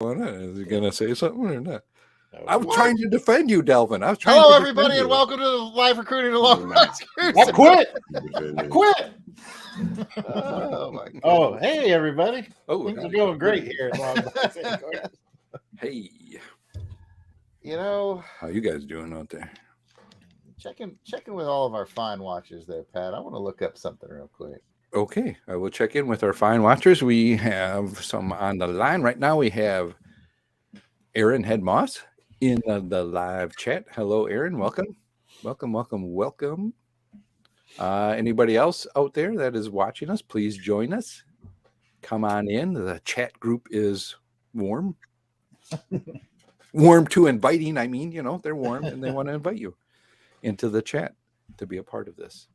Is he going to say something or not? I was trying to defend you, Delvin. I was trying Hello, to everybody, defend and you. welcome to the live recruiting to Longbox Crusade. I quit. I quit. Oh, my God. Oh, hey, everybody. Oh, Things are going great here at Longbox. hey. You know, How you guys doing out there? checking with all of our fine watchers there, Pat. I want to look up something real quick. Okay, I will check in with our fine watchers. We have some on the line right now. We have Aaron Headmoss in the live chat. Hello, Aaron. Welcome. Anybody else out there that is watching us, please join us. Come on in. The chat group is warm. Warm to inviting. I mean, they're warm and they want to invite you into the chat to be a part of this.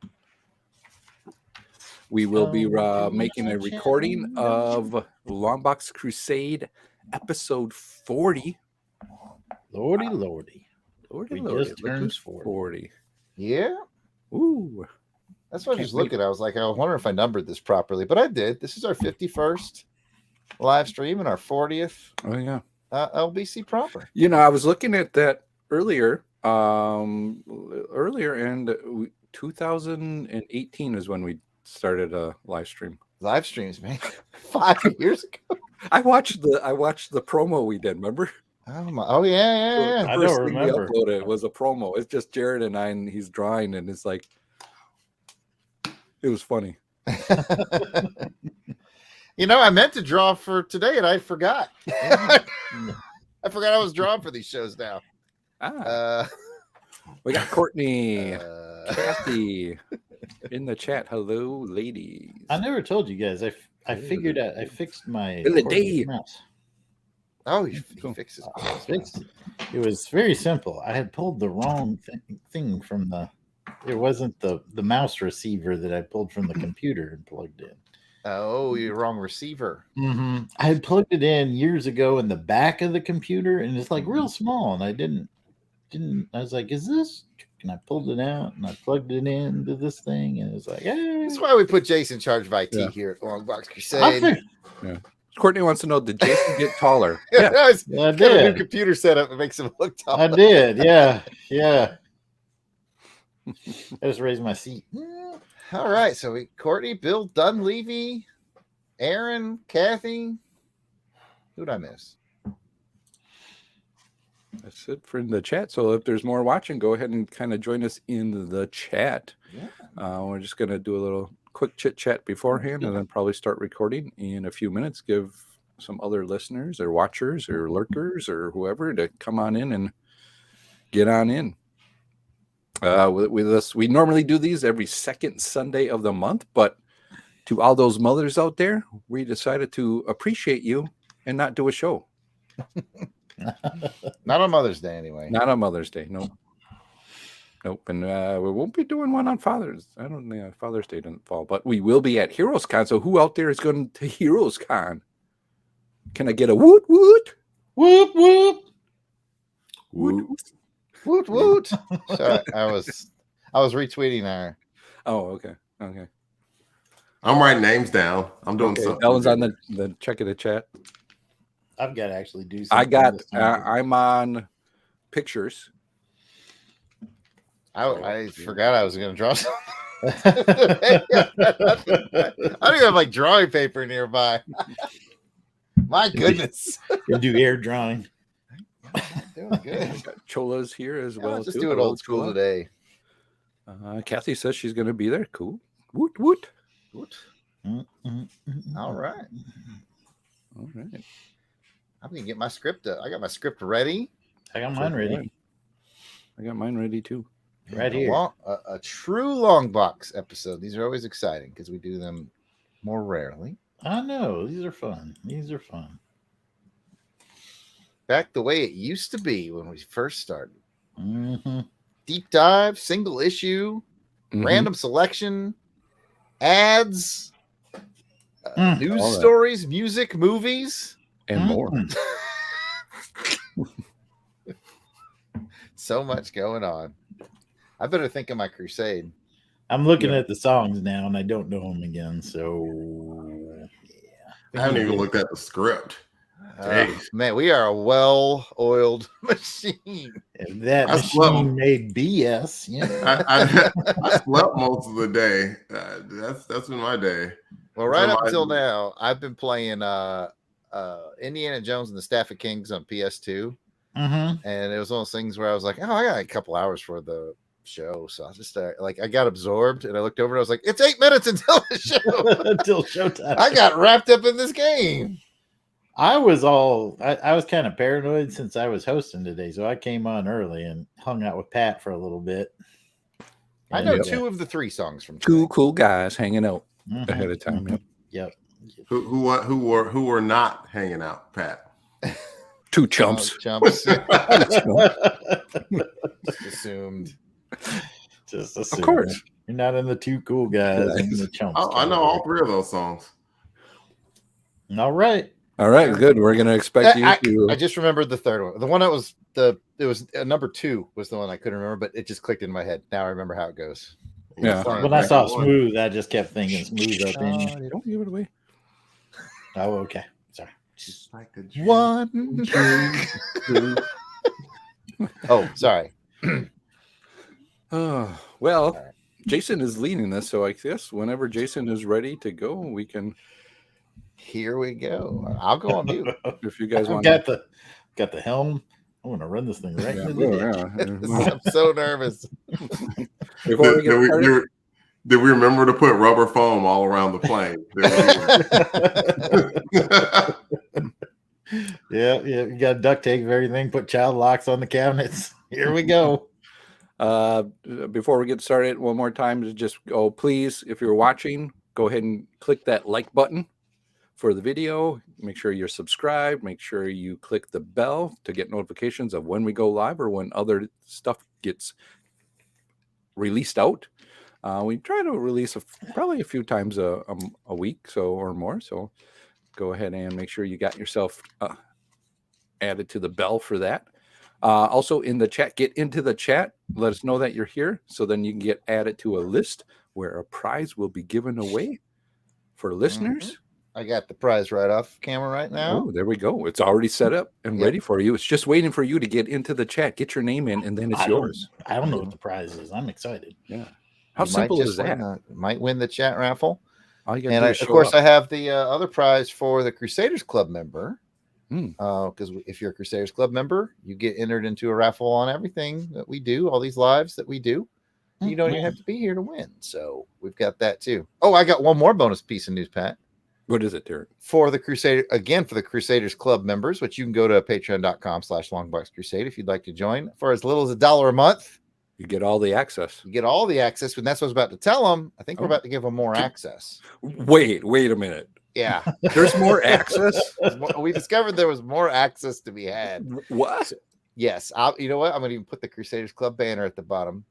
We will be making a recording of Longbox Crusade episode 40. Lordy. We just turned 40. Yeah? Ooh. That's what I was just looking at. I was like, I wonder if I numbered this properly, but I did. This is our 51st live stream and our 40th. Oh, yeah. LBC proper. I was looking at that earlier. And 2018 is when we started a live stream. Live streams, man. 5 years ago. I watched the promo we did, remember? Oh yeah. The first thing we uploaded was a promo. It's just Jared and I, and he's drawing, and it's like, it was funny. I meant to draw for today, and I forgot. I forgot I was drawing for these shows now. We got Courtney, Kathy in the chat. Hello, ladies. I never told you guys. I figured out. I fixed my mouse. Oh, he fixes. It was very simple. I had pulled the wrong thing from the. It wasn't the mouse receiver that I pulled from the computer and plugged in. Oh, you're wrong receiver. Mm-hmm. I had plugged it in years ago in the back of the computer, and it's like real small, and I didn't. I was like, "Is this?" And I pulled it out, and I plugged it into this thing, and it was like, "Hey." That's why we put Jason in charge of IT here at Longbox Crusade. Yeah. Courtney wants to know, did Jason get taller? Yeah, I did. A new computer setup that makes him look taller. I did. Yeah. I just raised my seat. All right, so Courtney, Bill, Dunleavy, Aaron, Kathy. Who'd I miss? That's it for the chat. So if there's more watching, go ahead and kind of join us in the chat. Yeah. We're just going to do a little quick chit chat beforehand, and then probably start recording in a few minutes. Give some other listeners or watchers or lurkers or whoever to come on in and get on in. With us, we normally do these every second Sunday of the month, but to all those mothers out there, we decided to appreciate you and not do a show. Not on Mother's Day, anyway. Not on Mother's Day, nope. And we won't be doing one on Father's. I don't think Father's Day doesn't fall, but we will be at Heroes Con. So who out there is going to Heroes Con? Can I get a woot woot? Whoop whoop. Woot woot woot. Sorry, I was retweeting our. Oh, okay. I'm writing names down. I'm doing something. That was on the check of the chat. I've got to actually do something. I'm on pictures. I forgot I was going to draw something. I don't even have like drawing paper nearby. My goodness. You do air drawing. Doing good. Got Chola's here as well. Just do it old school today. Kathy says she's going to be there. Cool. Woot woot. All right. I'm going to get my script up. I got my script ready. I got mine ready. I got mine ready too. Right here. A true long box episode. These are always exciting because we do them more rarely. I know. These are fun. Back the way it used to be when we first started. Mm-hmm. Deep dive, single issue, random selection, ads, news stories, music, movies, and more. So much going on. I better think of my crusade. I'm looking at the songs now, and I don't know them again. So, I haven't even looked at the script. Man, we are a well-oiled machine. That I slept. machine made BS. Yeah. I slept most of the day. That's been my day. Well, right up until now, I've been playing Indiana Jones and the Staff of Kings on PS2. Mm-hmm. And it was one of those things where I was like, oh, I got a couple hours for the show. So I just I got absorbed and I looked over and I was like, it's 8 minutes until the show. Until showtime. I got wrapped up in this game. I was kind of paranoid since I was hosting today. So I came on early and hung out with Pat for a little bit. I know 2 of the 3 songs from Two cool guys hanging out Mm-hmm. ahead of time. Mm-hmm. Yep. Who were not hanging out, Pat? 2 chumps. Chumps. Just assumed. Of course. You're not in the 2 cool guys and the chumps. I know all 3 of those songs. All right. All right, good. We're gonna expect you to. I just remembered the third one. The one that was number 2 was the one I couldn't remember, but it just clicked in my head. Now I remember how it goes. Yeah. When I saw Smooth, I just kept thinking Smooth up in. Don't give it away. Oh, okay. Sorry. Just like a 1, 2. Oh, sorry. Well, Jason is leading this, so I guess whenever Jason is ready to go, we can. Here we go. I'll go on mute. If you guys want. Got the helm. I want to run this thing right into the ditch. I'm so nervous. Before we get started, Did we remember to put rubber foam all around the plane? Yeah. You got duct tape, everything. Put child locks on the cabinets. Here we go. Before we get started, one more time, just go, please, if you're watching, go ahead and click that like button for the video. Make sure you're subscribed. Make sure you click the bell to get notifications of when we go live or when other stuff gets released out. We try to release probably a few times a week, or more. So go ahead and make sure you got yourself added to the bell for that. Also in the chat, get into the chat. Let us know that you're here, so then you can get added to a list where a prize will be given away for listeners. Mm-hmm. I got the prize right off camera right now. Oh, there we go. It's already set up and ready for you. It's just waiting for you to get into the chat, get your name in, and then it's yours. I don't know what the prize is. I'm excited. Yeah. How simple is that? Might win the chat raffle. All you And of course, I have the other prize for the Crusaders Club member. Because if you're a Crusaders Club member, you get entered into a raffle on everything that we do, all these lives that we do. You don't even have to be here to win. So we've got that too. Oh, I got one more bonus piece of news, Pat. What is it, Derek? For the Crusaders Club members, which you can go to patreon.com/Longbox Crusade if you'd like to join. For as little as $1 a month, you get all the access. You get all the access. And that's what I was about to tell them. I think we're about to give them more access. Wait a minute. Yeah. There's more access? We discovered there was more access to be had. What? So, yes. You know what? I'm going to even put the Crusaders Club banner at the bottom.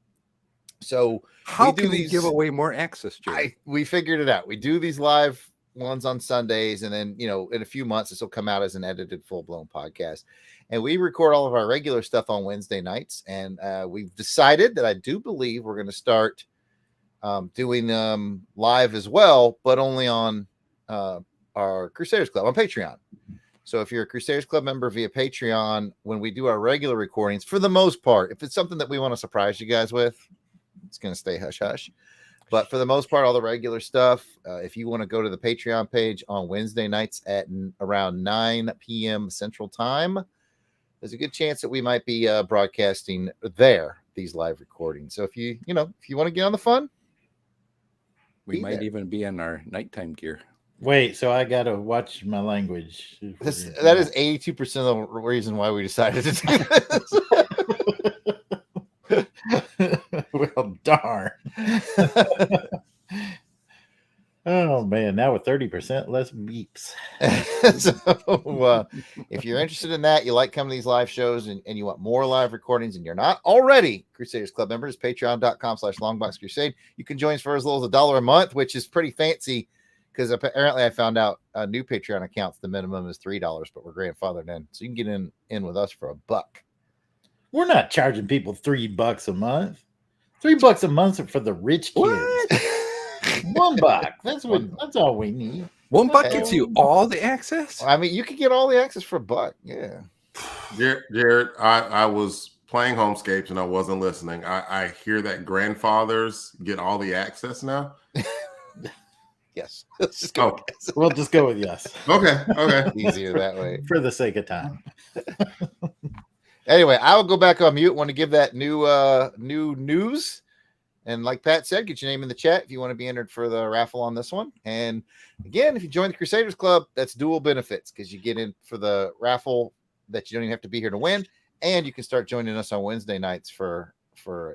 So how can we give away more access, Jay? We figured it out. We do these live ones on Sundays, and then in a few months this will come out as an edited full-blown podcast, and we record all of our regular stuff on Wednesday nights. And we've decided that I do believe we're going to start doing them live as well, but only on our Crusaders Club on Patreon. So if you're a Crusaders Club member via Patreon, when we do our regular recordings, for the most part, if it's something that we want to surprise you guys with, it's going to stay hush hush. But for the most part, all the regular stuff, if you want to go to the Patreon page on Wednesday nights at around 9 p.m. Central Time, there's a good chance that we might be broadcasting there, these live recordings. So if you want to get on the fun, we might even be in our nighttime gear. Wait, so I got to watch my language. That is 82% of the reason why we decided to do this. Well, darn. Oh, man. Now with 30% less beeps. So if you're interested in that, you like coming to these live shows and you want more live recordings and you're not already Crusaders Club members, patreon.com/Longbox Crusade. You can join us for as little as $1 a month, which is pretty fancy because apparently I found out new Patreon accounts, the minimum is $3, but we're grandfathered in. So you can get in with us for $1. We're not charging people $3 a month. $3 a month for the rich kids. What? $1. That's all we need. $1 gets you all the access. I mean, you could get all the access for $1. Yeah. Jared, I was playing Homescapes and I wasn't listening. I hear that grandfathers get all the access now. Yes. Let's just go. We'll just go with yes. Okay. Easier that way. For the sake of time. Anyway, I will go back on mute. Want to give that new news. And like Pat said, get your name in the chat if you want to be entered for the raffle on this one. And again, if you join the Crusaders Club, that's dual benefits because you get in for the raffle that you don't even have to be here to win. And you can start joining us on Wednesday nights for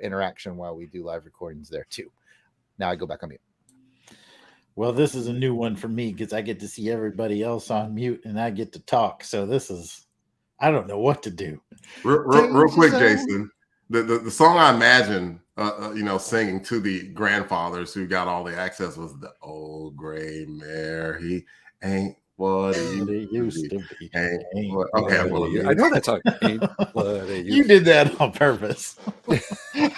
interaction while we do live recordings there too. Now I go back on mute. Well, this is a new one for me because I get to see everybody else on mute and I get to talk. So this is, I don't know what to do. Real quick, Jason, the song I imagine, singing to the grandfathers who got all the access was the old gray mare. He ain't what he used to be. Okay, I know that song. You did that on purpose. I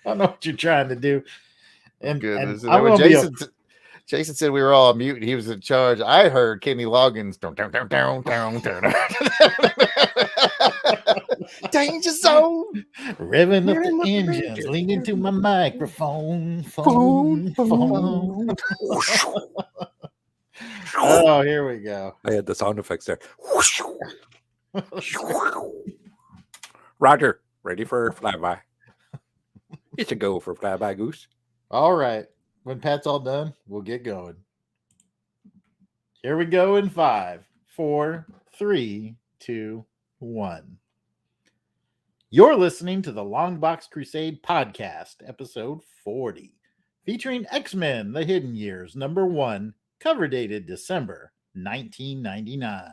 know what you're trying to do. And Jason said we were all on mute and he was in charge. I heard Kenny Loggins. Danger zone. Revving up the engines, leaning to my microphone. Phone. Oh, here we go. I had the sound effects there. Roger, ready for flyby. It's a go for flyby goose. All right. When Pat's all done, we'll get going. Here we go in 5, 4, 3, 2, 1. You're listening to the Longbox Crusade podcast, episode 40, featuring X-Men: The Hidden Years, number 1, cover dated December 1999.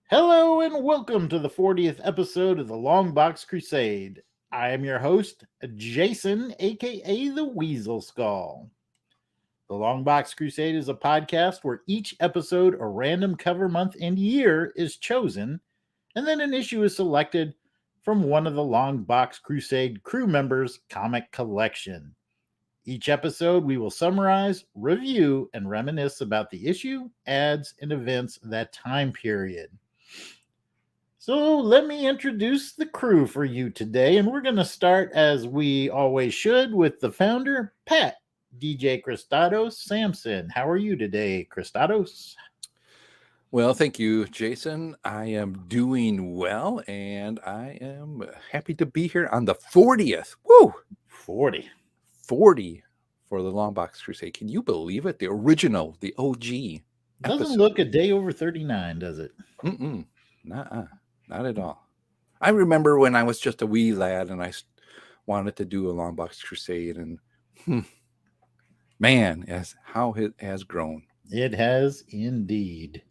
Hello and welcome to the 40th episode of the Longbox Crusade. I am your host, Jason, aka the Weasel Skull. The Longbox Crusade is a podcast where each episode or random cover month and year is chosen, and then an issue is selected from one of the Longbox Crusade crew members' comic collection. Each episode we will summarize, review, and reminisce about the issue, ads, and events of that time period. So let me introduce the crew for you today, and we're going to start, as we always should, with the founder, Pat, DJ Christados Sampson. How are you today, Christados? Well, thank you, Jason. I am doing well, and I am happy to be here on the 40th. Woo! 40 for the Longbox Crusade. Can you believe it? The original, the OG. Doesn't episode. look a day over 39, does it? Not at all. I remember when I was just a wee lad and I wanted to do a Longbox Crusade, and man, how it has grown. It has indeed.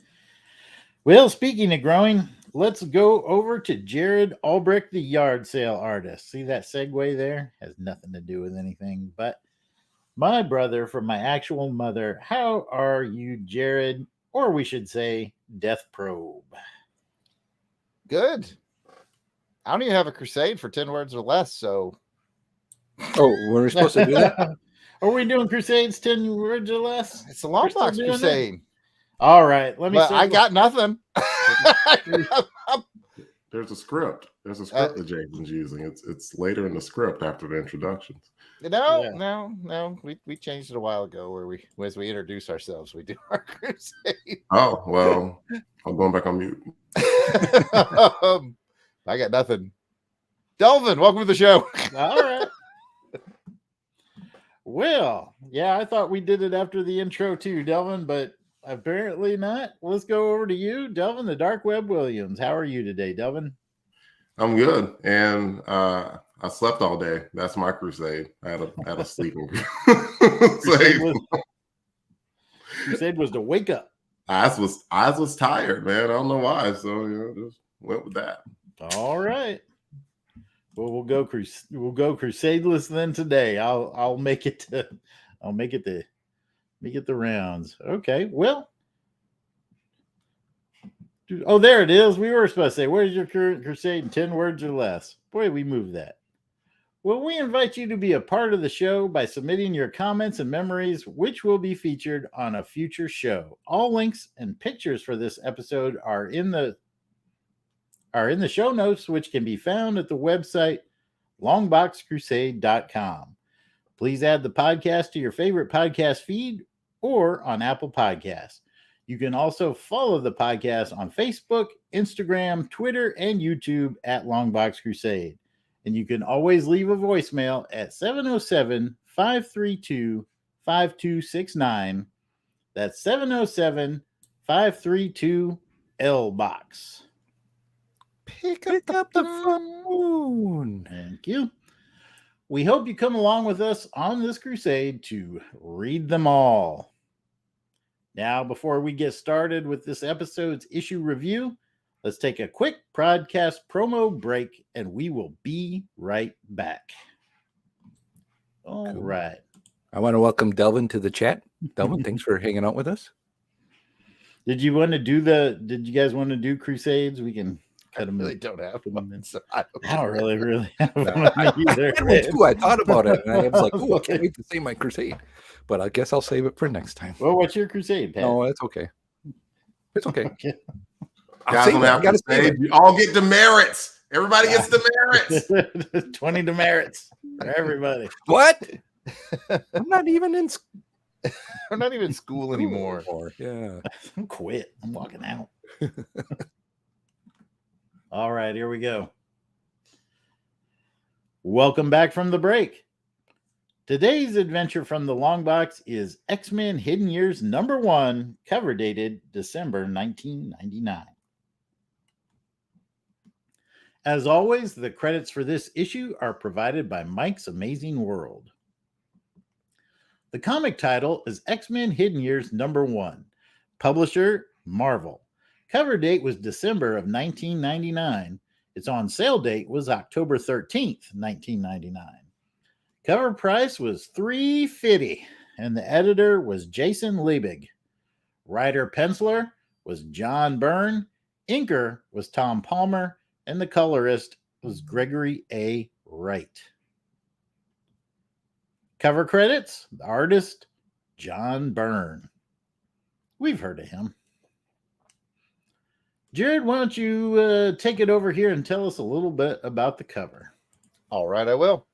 Well, speaking of growing, let's go over to Jared Albrecht, the yard sale artist. See that segue there? Has nothing to do with anything, but my brother from my actual mother. How are you, Jared? Or we should say Death Probe. Good. I don't even have a crusade for 10 words or less, so. Oh, were we supposed to do that? Are we doing crusades 10 words or less? It's a Longbox Crusade. All right, let me. I got nothing. There's a script. There's a script that Jason's using. It's later in the script after the introductions. No. We changed it a while ago where as we introduce ourselves, we do our crusade. Oh, well, I'm going back on mute. I got nothing. Delvin, welcome to the show. All right. Well, yeah, I thought we did it after the intro too, Delvin, but apparently not. Let's go over to you, Delvin, the Dark Web Williams. How are you today, Delvin? I'm good, and I slept all day. That's my crusade. I had a sleeping crusade. Crusade was to wake up. Eyes was tired, man. I don't know why, so just went with that. All right. Well, we'll go crusadeless then today. I'll make it the rounds. Okay. Well. Oh, there it is. We were supposed to say, where's your current crusade in 10 words or less? Boy, we moved that. Well, we invite you to be a part of the show by submitting your comments and memories, which will be featured on a future show. All links and pictures for this episode are in the show notes, which can be found at the website longboxcrusade.com. Please add the podcast to your favorite podcast feed or on Apple Podcasts. You can also follow the podcast on Facebook, Instagram, Twitter, and YouTube at Longbox Crusade. And you can always leave a voicemail at 707-532-5269. That's 707-532-LBOX. Pick up the phone. Thank you. We hope you come along with us on this crusade to read them all. Now, before we get started with this episode's issue review, let's take a quick podcast promo break, and we will be right back. All right. I want to welcome Delvin to the chat. Delvin, thanks for hanging out with us. Did you guys want to do crusades? We can cut them. Really don't have one, so I don't really have one I either. I thought about it, and I was like, "Oh, I can't wait to say my crusade," but I guess I'll save it for next time. Well, what's your crusade, Pat? No, it's okay. It's okay. Okay. Guys, on our crusade, you all get demerits. Everybody gets demerits. 20 demerits for everybody. What? I'm not even in I'm not even in school anymore. Yeah. I'm quit. I'm walking out. All right, here we go. Welcome back from the break. Today's adventure from the Longbox is X-Men Hidden Years #1, cover dated December 1999. As always, the credits for this issue are provided by Mike's Amazing World. The comic title is X-Men Hidden Years #1. Publisher, Marvel. Cover date was December of 1999. Its on sale date was October 13th, 1999. Cover price was $3.50, and the editor was Jason Liebig. Writer penciler was John Byrne. Inker was Tom Palmer, and the colorist was Gregory A. Wright. Cover credits, the artist, John Byrne. We've heard of him. Jared, why don't you take it over here and tell us a little bit about the cover? All right, I will.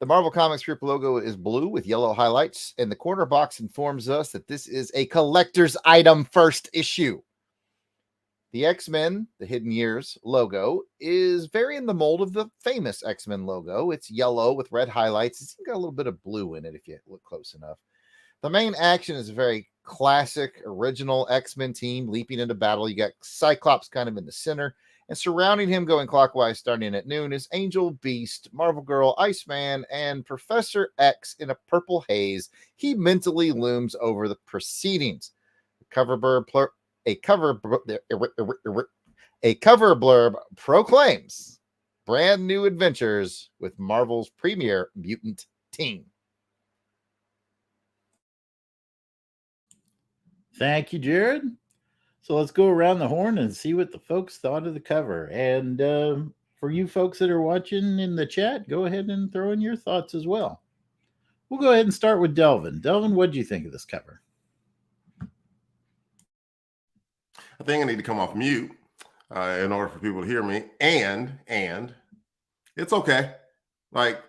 The Marvel Comics group logo is blue with yellow highlights, and the corner box informs us that this is a collector's item first issue. The X-Men, the Hidden Years logo, is very in the mold of the famous X-Men logo. It's yellow with red highlights. It's got a little bit of blue in it if you look close enough. The main action is a very classic, original X-Men team leaping into battle. You got Cyclops kind of in the center, and surrounding him going clockwise starting at noon is Angel, Beast, Marvel Girl, Iceman, and Professor X in a purple haze. He mentally looms over the proceedings. A cover blurb proclaims brand new adventures with Marvel's premier mutant team. Thank you, Jared. So let's go around the horn and see what the folks thought of the cover. And for you folks that are watching in the chat, go ahead and throw in your thoughts as well. We'll go ahead and start with Delvin. Delvin, what do you think of this cover? I think I need to come off mute in order for people to hear me. And it's okay. Like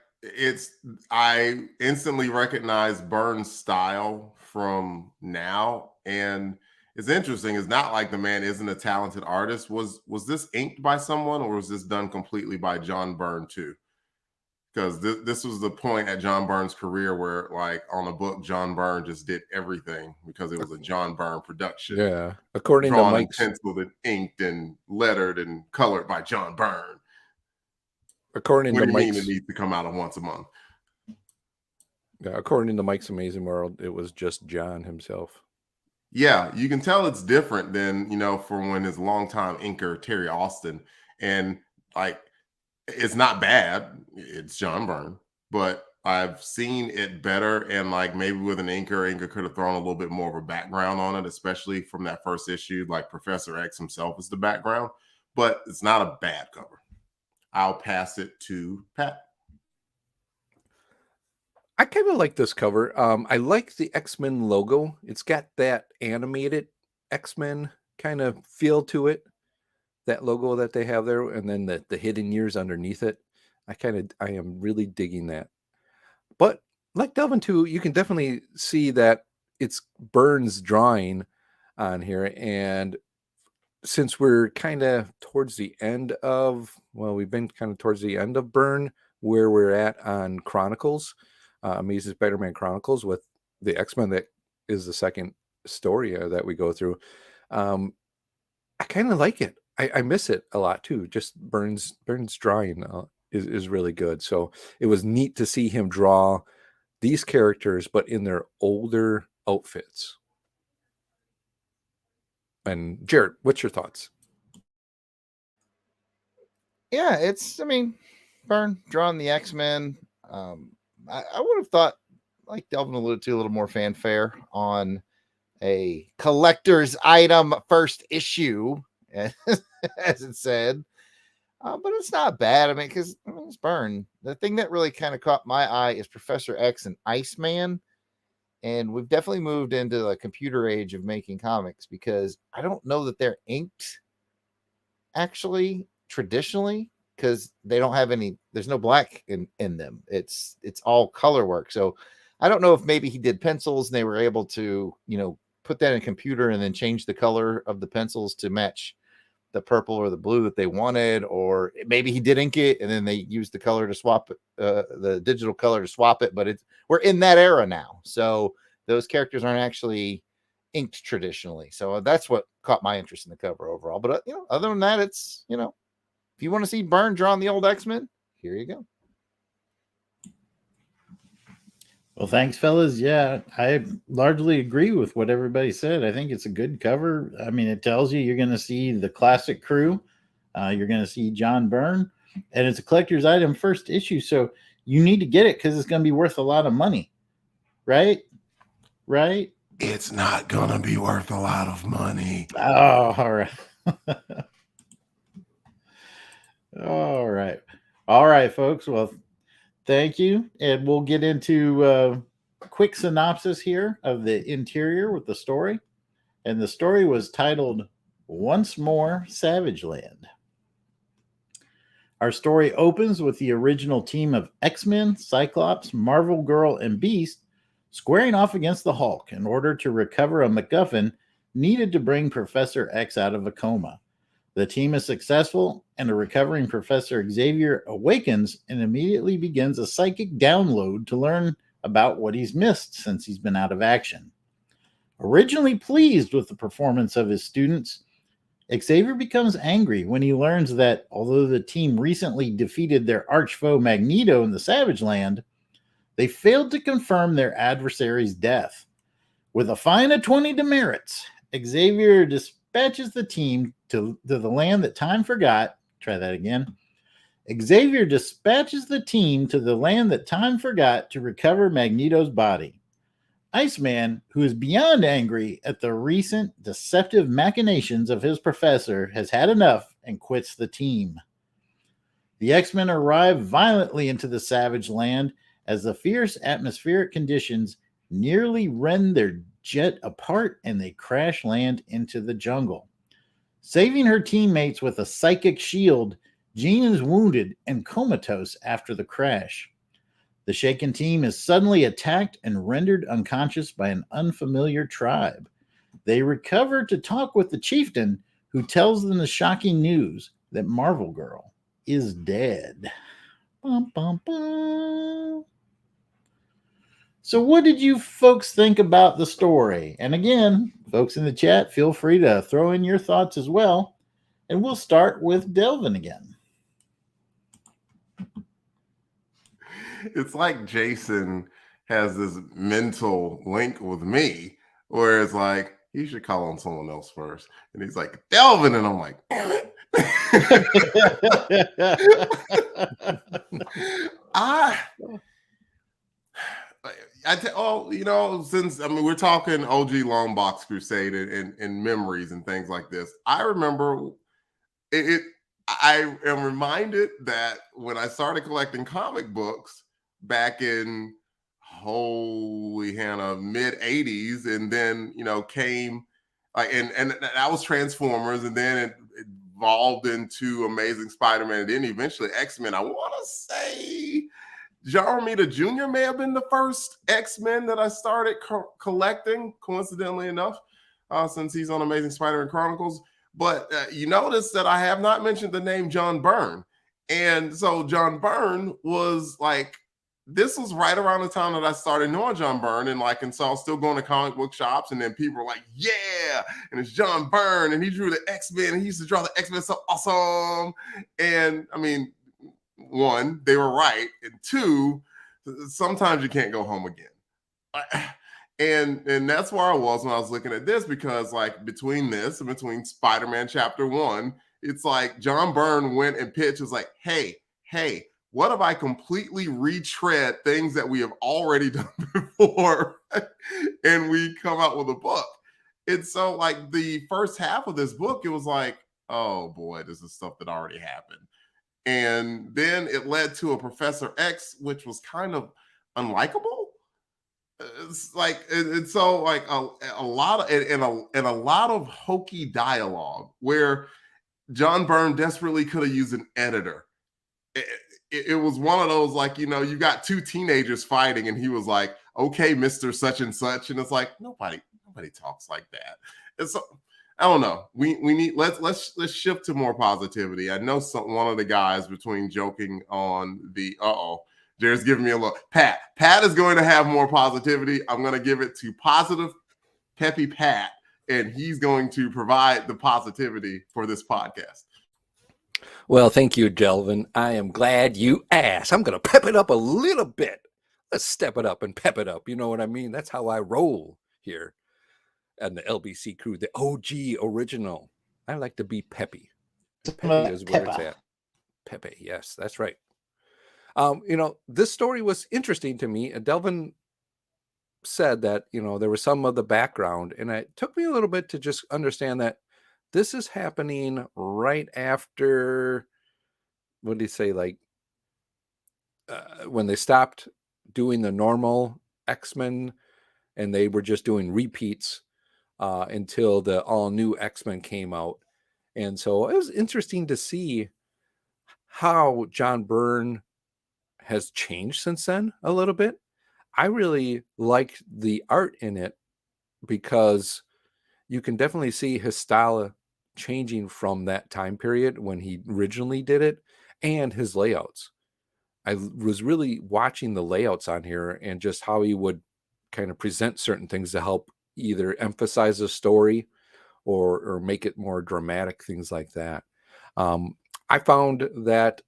I instantly recognize Byrne's style from now. And it's interesting. It's not like the man isn't a talented artist. Was this inked by someone, or was this done completely by John Byrne too? Because this was the point at John Byrne's career where, like, on a book, John Byrne just did everything because it was a John Byrne production. Yeah. According to Mike's, penciled and inked and lettered and colored by John Byrne. According what to do you Mike's, mean it needs to come out once a month? Yeah, according to Mike's Amazing World, it was just John himself. Yeah, you can tell it's different than, from when his longtime inker Terry Austin, and like, it's not bad. It's John Byrne, but I've seen it better. And like maybe with an inker could have thrown a little bit more of a background on it, especially from that first issue. Like Professor X himself is the background, but it's not a bad cover. I'll pass it to Pat. I kind of like this cover. I like the X-Men logo. It's got that animated X-Men kind of feel to it. That logo that they have there, and then the hidden years underneath it. I am really digging that. But like Delvin too, you can definitely see that it's Byrne's drawing on here. And since we're kind of towards the end of, well, we've been kind of towards the end of Byrne, where we're at on Chronicles, Amazing Spider-Man Chronicles with the X-Men, that is the second story that we go through. I kind of like it. I miss it a lot too. Just Byrne's drawing is really good. So it was neat to see him draw these characters, but in their older outfits. And Jared, what's your thoughts? Yeah, I mean, Byrne drawing the X-Men. I would have thought, like Delvin alluded to, a little more fanfare on a collector's item first issue, as it said. But it's not bad. I mean, because it's Byrne. The thing that really kind of caught my eye is Professor X and Iceman. And we've definitely moved into the computer age of making comics, because I don't know that they're inked actually traditionally, because they don't have any, there's no black in them. It's all color work. So I don't know if maybe he did pencils and they were able to, put that in a computer and then change the color of the pencils to match the purple or the blue that they wanted, or maybe he did ink it and then they used the color to swap it, the digital color to swap it. But we're in that era now, so those characters aren't actually inked traditionally. So that's what caught my interest in the cover overall. But other than that, it's if you want to see Byrne drawing the old X-Men, here you go. Well, thanks, fellas. Yeah, I largely agree with what everybody said. I think it's a good cover. I mean, it tells you're going to see the classic crew. You're going to see John Byrne, and it's a collector's item first issue. So you need to get it because it's going to be worth a lot of money. Right? Right? It's not going to be worth a lot of money. Oh, all right. All right, folks. Well, thank you. And we'll get into a quick synopsis here of the interior with the story. And the story was titled Once More Savage Land. Our story opens with the original team of X-Men, Cyclops, Marvel Girl, and Beast squaring off against the Hulk in order to recover a MacGuffin needed to bring Professor X out of a coma. The team is successful, and a recovering Professor Xavier awakens and immediately begins a psychic download to learn about what he's missed since he's been out of action. Originally pleased with the performance of his students, Xavier becomes angry when he learns that although the team recently defeated their arch-foe Magneto in the Savage Land, they failed to confirm their adversary's death. With a fine of 20 demerits, Xavier dispatches the team to the land that time forgot. Try that again. Xavier dispatches the team to the land that time forgot to recover Magneto's body. Iceman, who is beyond angry at the recent deceptive machinations of his professor, has had enough and quits the team. The X-Men arrive violently into the Savage Land as the fierce atmospheric conditions nearly rend their jet apart and they crash land into the jungle. Saving her teammates with a psychic shield, Jean is wounded and comatose after the crash. The shaken team is suddenly attacked and rendered unconscious by an unfamiliar tribe. They recover to talk with the chieftain, who tells them the shocking news that Marvel Girl is dead. Bum, bum, bum. So what did you folks think about the story? And again, folks in the chat, feel free to throw in your thoughts as well. And we'll start with Delvin again. It's like Jason has this mental link with me where it's like, you should call on someone else first. And he's like, Delvin. And I'm like, damn it. Since we're talking OG Longbox Crusade and memories and things like this, I remember it. I am reminded that when I started collecting comic books back in holy Hannah, mid 80s, and then came like and that was Transformers, and then it evolved into Amazing Spider-Man, and then eventually X-Men. I want to say John Romita Jr. may have been the first X-Men that I started collecting, coincidentally enough, since he's on Amazing Spider-Man Chronicles. But you notice that I have not mentioned the name John Byrne. And so John Byrne was like, this was right around the time that I started knowing John Byrne. And so I was still going to comic book shops, and then people were like, yeah, and it's John Byrne, and he drew the X-Men, and he used to draw the X-Men so awesome. And I mean, one, they were right, and two, sometimes you can't go home again. And that's where I was when I was looking at this, because like between this and between Spider-Man Chapter 1, it's like John Byrne went and pitched, was like, hey, what if I completely retread things that we have already done before and we come out with a book? And so like the first half of this book, it was like, oh boy, this is stuff that already happened. And then it led to a Professor X, which was kind of unlikable. It's like it's so like a lot of and a lot of hokey dialogue where John Byrne desperately could have used an editor. It was one of those, like, you got two teenagers fighting, and he was like, okay, Mr. Such and Such, and it's like nobody talks like that. And so I don't know. We need let's shift to more positivity. I know one of the guys between joking on the Jared's giving me a look. Pat is going to have more positivity. I'm going to give it to positive Peppy Pat, and he's going to provide the positivity for this podcast. Well, thank you, Delvin. I am glad you asked. I'm going to pep it up a little bit. Let's step it up and pep it up. You know what I mean? That's how I roll here at the LBC crew, the OG original. I like to be peppy. Peppy is where it's at. Pepe, yes, that's right. This story was interesting to me. Delvin said that, there was some of the background, and it took me a little bit to just understand that this is happening right after, what did he say? Like, when they stopped doing the normal X-Men and they were just doing repeats until the all new X-Men came out. And so it was interesting to see how John Byrne has changed since then a little bit. I really liked the art in it because you can definitely see his style changing from that time period when he originally did it, and his layouts. I was really watching the layouts on here and just how he would kind of present certain things to help either emphasize the story or make it more dramatic, things like that. I found that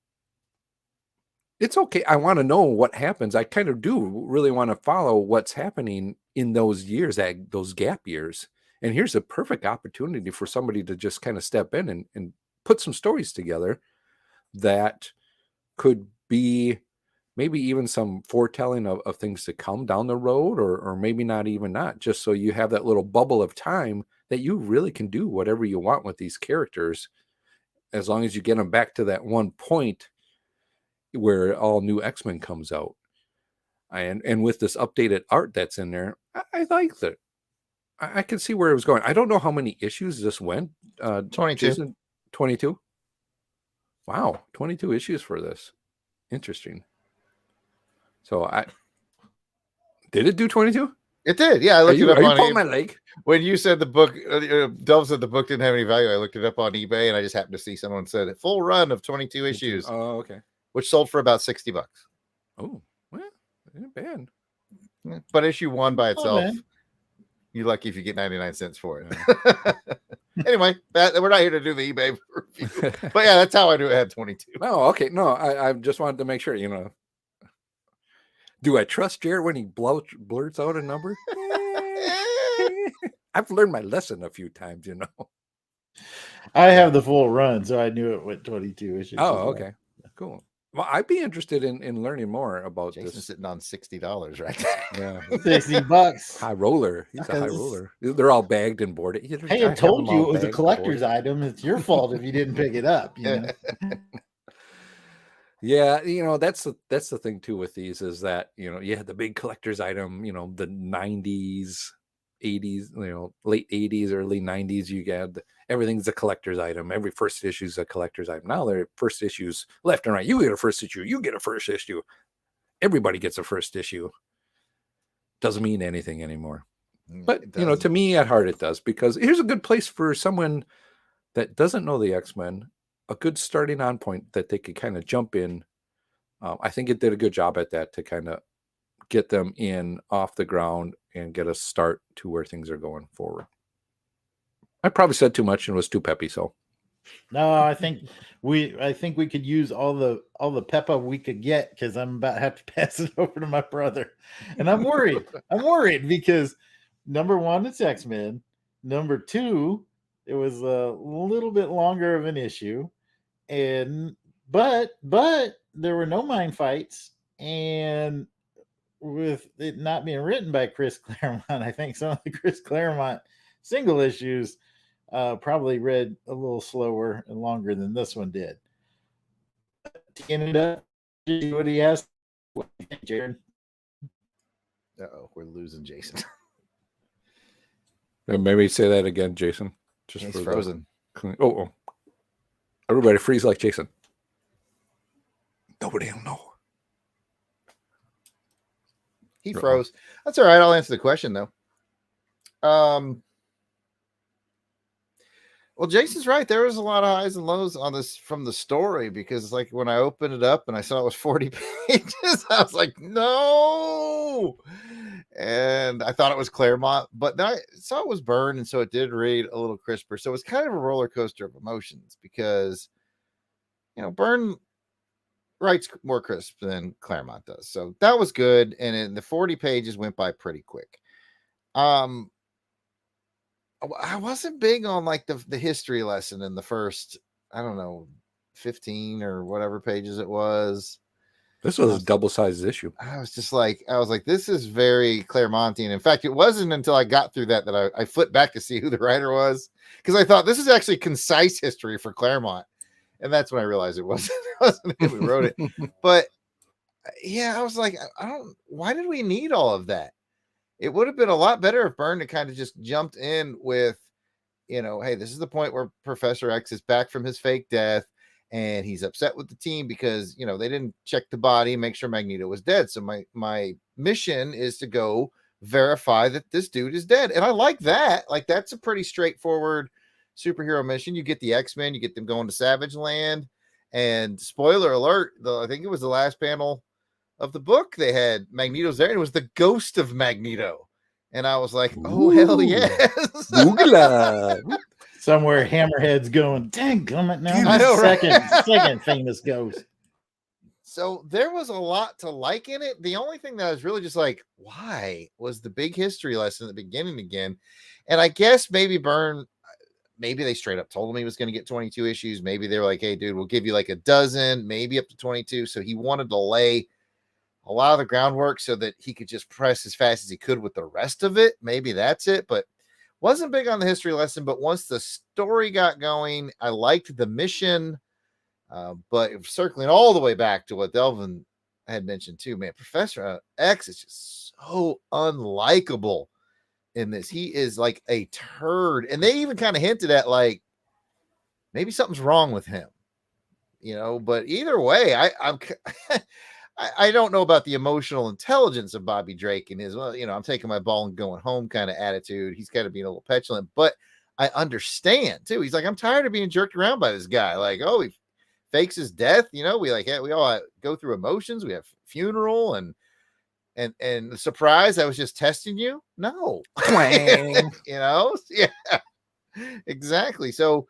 it's okay. I want to know what happens. I kind of do really want to follow what's happening in those years, those gap years. And here's a perfect opportunity for somebody to just kind of step in and put some stories together that could be maybe even some foretelling of things to come down the road, or maybe not even not, just so you have that little bubble of time that you really can do whatever you want with these characters, as long as you get them back to that one point where all new X-Men comes out. And with this updated art that's in there, I liked it. I can see where it was going. I don't know how many issues this went. 22. 22? Wow, 22 issues for this. Interesting. So did it do 22? It did. Yeah, I looked it up on on eBay. My leg? When you said the book, Delv said the book didn't have any value, I looked it up on eBay, and I just happened to see someone said a full run of 22 issues. Oh, okay. Which sold for about $60. Oh, well, not bad. Yeah, but issue 1 by itself, you're lucky if you get 99 cents for it. Yeah. Anyway, we're not here to do the eBay review. But yeah, that's how I do it. I had 22. Oh, okay. No, I just wanted to make sure, Do I trust Jared when he blurts out a number? I've learned my lesson a few times, I have the full run, so I knew it went 22 issues. Oh, okay. Cool. Well, I'd be interested in learning more about Jason's this. sitting on $60 right Yeah. $60. High roller. He's a high roller. They're all bagged and boarded. Hey, I told you it was a collector's item. It's your fault if you didn't pick it up. Yeah, that's the thing too with these is that, you had the big collector's item, the 90s, 80s, late 80s, early 90s, you got everything's a collector's item. Every first issue is a collector's item. Now they're first issues left and right. You get a first issue, you get a first issue. Everybody gets a first issue. Doesn't mean anything anymore. But, to me at heart it does, because here's a good place for someone that doesn't know the X-Men, a good starting on point that they could kind of jump in. I think it did a good job at that to kind of get them in off the ground and get a start to where things are going forward. I probably said too much and was too peppy, so. No, I think we could use all the peppa we could get, because I'm about to have to pass it over to my brother, and I'm worried. I'm worried because number one, it's X-Men. Number two, it was a little bit longer of an issue, but there were no mind fights, and with it not being written by Chris Claremont, I think some of the Chris Claremont single issues probably read a little slower and longer than this one did. Taking it up, see what he has. What do you think, Jared? We're losing Jason. Maybe say that again, Jason. Just He's frozen. Oh, everybody freeze like Jason. Nobody will know. He froze. That's all right. I'll answer the question though. Well, Jason's right. There was a lot of highs and lows on this from the story, because like when I opened it up and I saw it was 40 pages, I was like, no. And I thought it was Claremont, but then I saw it was Byrne, and so it did read a little crisper. So it was kind of a roller coaster of emotions, because Byrne writes more crisp than Claremont does. So that was good. And then the 40 pages went by pretty quick. I wasn't big on like the history lesson in the first, I don't know, 15 or whatever pages it was. This was a double-sized issue. I was like, this is very Claremontian. In fact, it wasn't until I got through that I flipped back to see who the writer was, because I thought this is actually concise history for Claremont. And that's when I realized it wasn't him who wrote it. But yeah, I was like, why did we need all of that? It would have been a lot better if Byrne had kind of just jumped in with, hey, this is the point where Professor X is back from his fake death, and he's upset with the team because, they didn't check the body and make sure Magneto was dead. So my mission is to go verify that this dude is dead. And I like that. Like, that's a pretty straightforward superhero mission. You get the X-Men, you get them going to Savage Land, and spoiler alert, I think it was the last panel of the book, they had Magneto's there, and it was the ghost of Magneto. And I was like, oh, hell yes. Somewhere Hammerhead's going, dang gummit, now I know, right? second famous ghost. So there was a lot to like in it. The only thing that I was really just like, why, was the big history lesson at the beginning again. And I guess maybe Byrne, maybe they straight up told him he was going to get 22 issues. Maybe they were like, hey, dude, we'll give you like a dozen, maybe up to 22. So he wanted to lay a lot of the groundwork so that he could just press as fast as he could with the rest of it. Maybe that's it, but wasn't big on the history lesson. But once the story got going, I liked the mission. But circling all the way back to what Delvin had mentioned too, man, Professor X is just so unlikable in this. He is like a turd. And they even kind of hinted at like, maybe something's wrong with him, but either way, I don't know about the emotional intelligence of Bobby Drake and his, I'm taking my ball and going home kind of attitude. He's kind of being a little petulant, but I understand too. He's like, I'm tired of being jerked around by this guy. Like, oh, he fakes his death. We all go through emotions. We have funeral and the surprise. I was just testing you. No, yeah, exactly. So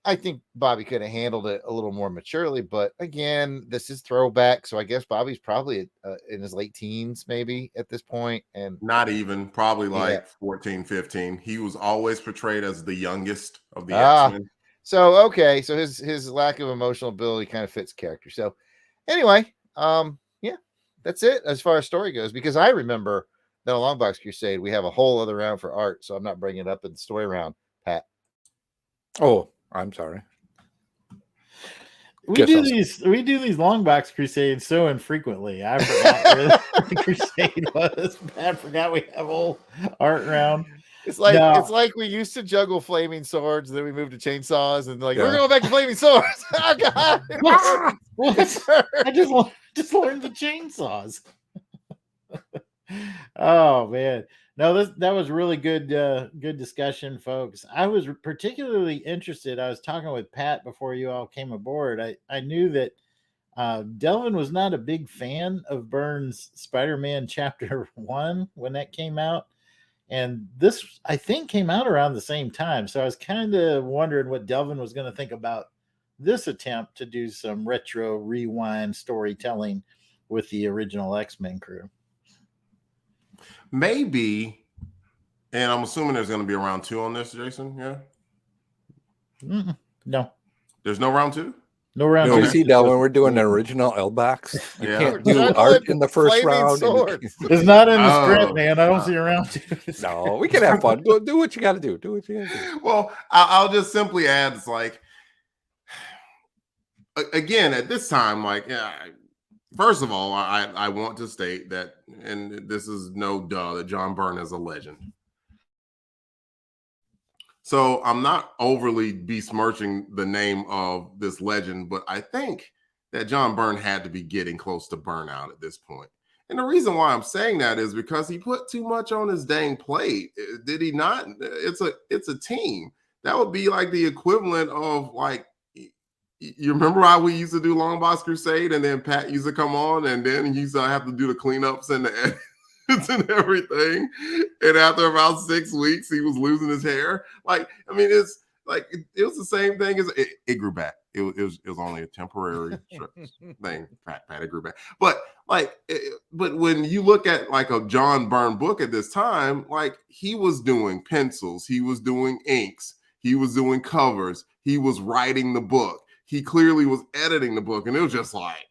I think Bobby could have handled it a little more maturely, but again, this is throwback. So I guess Bobby's probably in his late teens, maybe at this point. And not even, probably like 14, 15. He was always portrayed as the youngest of the X-Men. So, okay. So his lack of emotional ability kind of fits character. So anyway, yeah, that's it as far as story goes, because I remember that on Longbox Crusade, we have a whole other round for art. So I'm not bringing it up in the story round, Pat. Oh, I'm sorry. We Guess do I'll- these Longbox Crusades so infrequently. I forgot where the crusade was. I forgot we have whole art round. It's like No. it's like we used to juggle flaming swords, then we moved to chainsaws, and like we're Yeah. going back to flaming swords. Oh God! What? What? It hurts. I just learned the chainsaws. Oh man, no, that was really good. Good discussion, folks. I was particularly interested. I was talking with Pat before you all came aboard. I knew that Delvin was not a big fan of Byrne's Spider-Man Chapter 1 when that came out, and this I think came out around the same time. So I was kind of wondering what Delvin was going to think about this attempt to do some retro rewind storytelling with the original X-Men crew. Maybe, and I'm assuming there's going to be a round 2 on this, Jason. Yeah, No, there's no round 2. no round No, two. you see, Delvin, we're doing an original L-box. You Yeah. can't do Juggling art in the first flaming round. and you swords. can't- It's not in the Oh. script, man. I don't see a round two. No, we can have fun. Do what you got to do. Do what you got to do. Well, I'll just simply add, it's like, again, at this time, like, yeah, first of all, I want to state that, and this is no duh, that John Byrne is a legend. So I'm not overly besmirching the name of this legend, but I think that John Byrne had to be getting close to burnout at this point. And the reason why I'm saying that is because he put too much on his dang plate. Did he not? It's a team. That would be like the equivalent of, like, you remember how we used to do Longbox Crusade, and then Pat used to come on, and then he used to have to do the cleanups and the edits and everything. And after about 6 weeks, he was losing his hair. Like, I mean, it's like it was the same thing as it grew back. It was only a temporary thing. Pat, it grew back. But but when you look at like a John Byrne book at this time, like he was doing pencils, he was doing inks, he was doing covers, he was writing the book. He clearly was editing the book, and it was just like,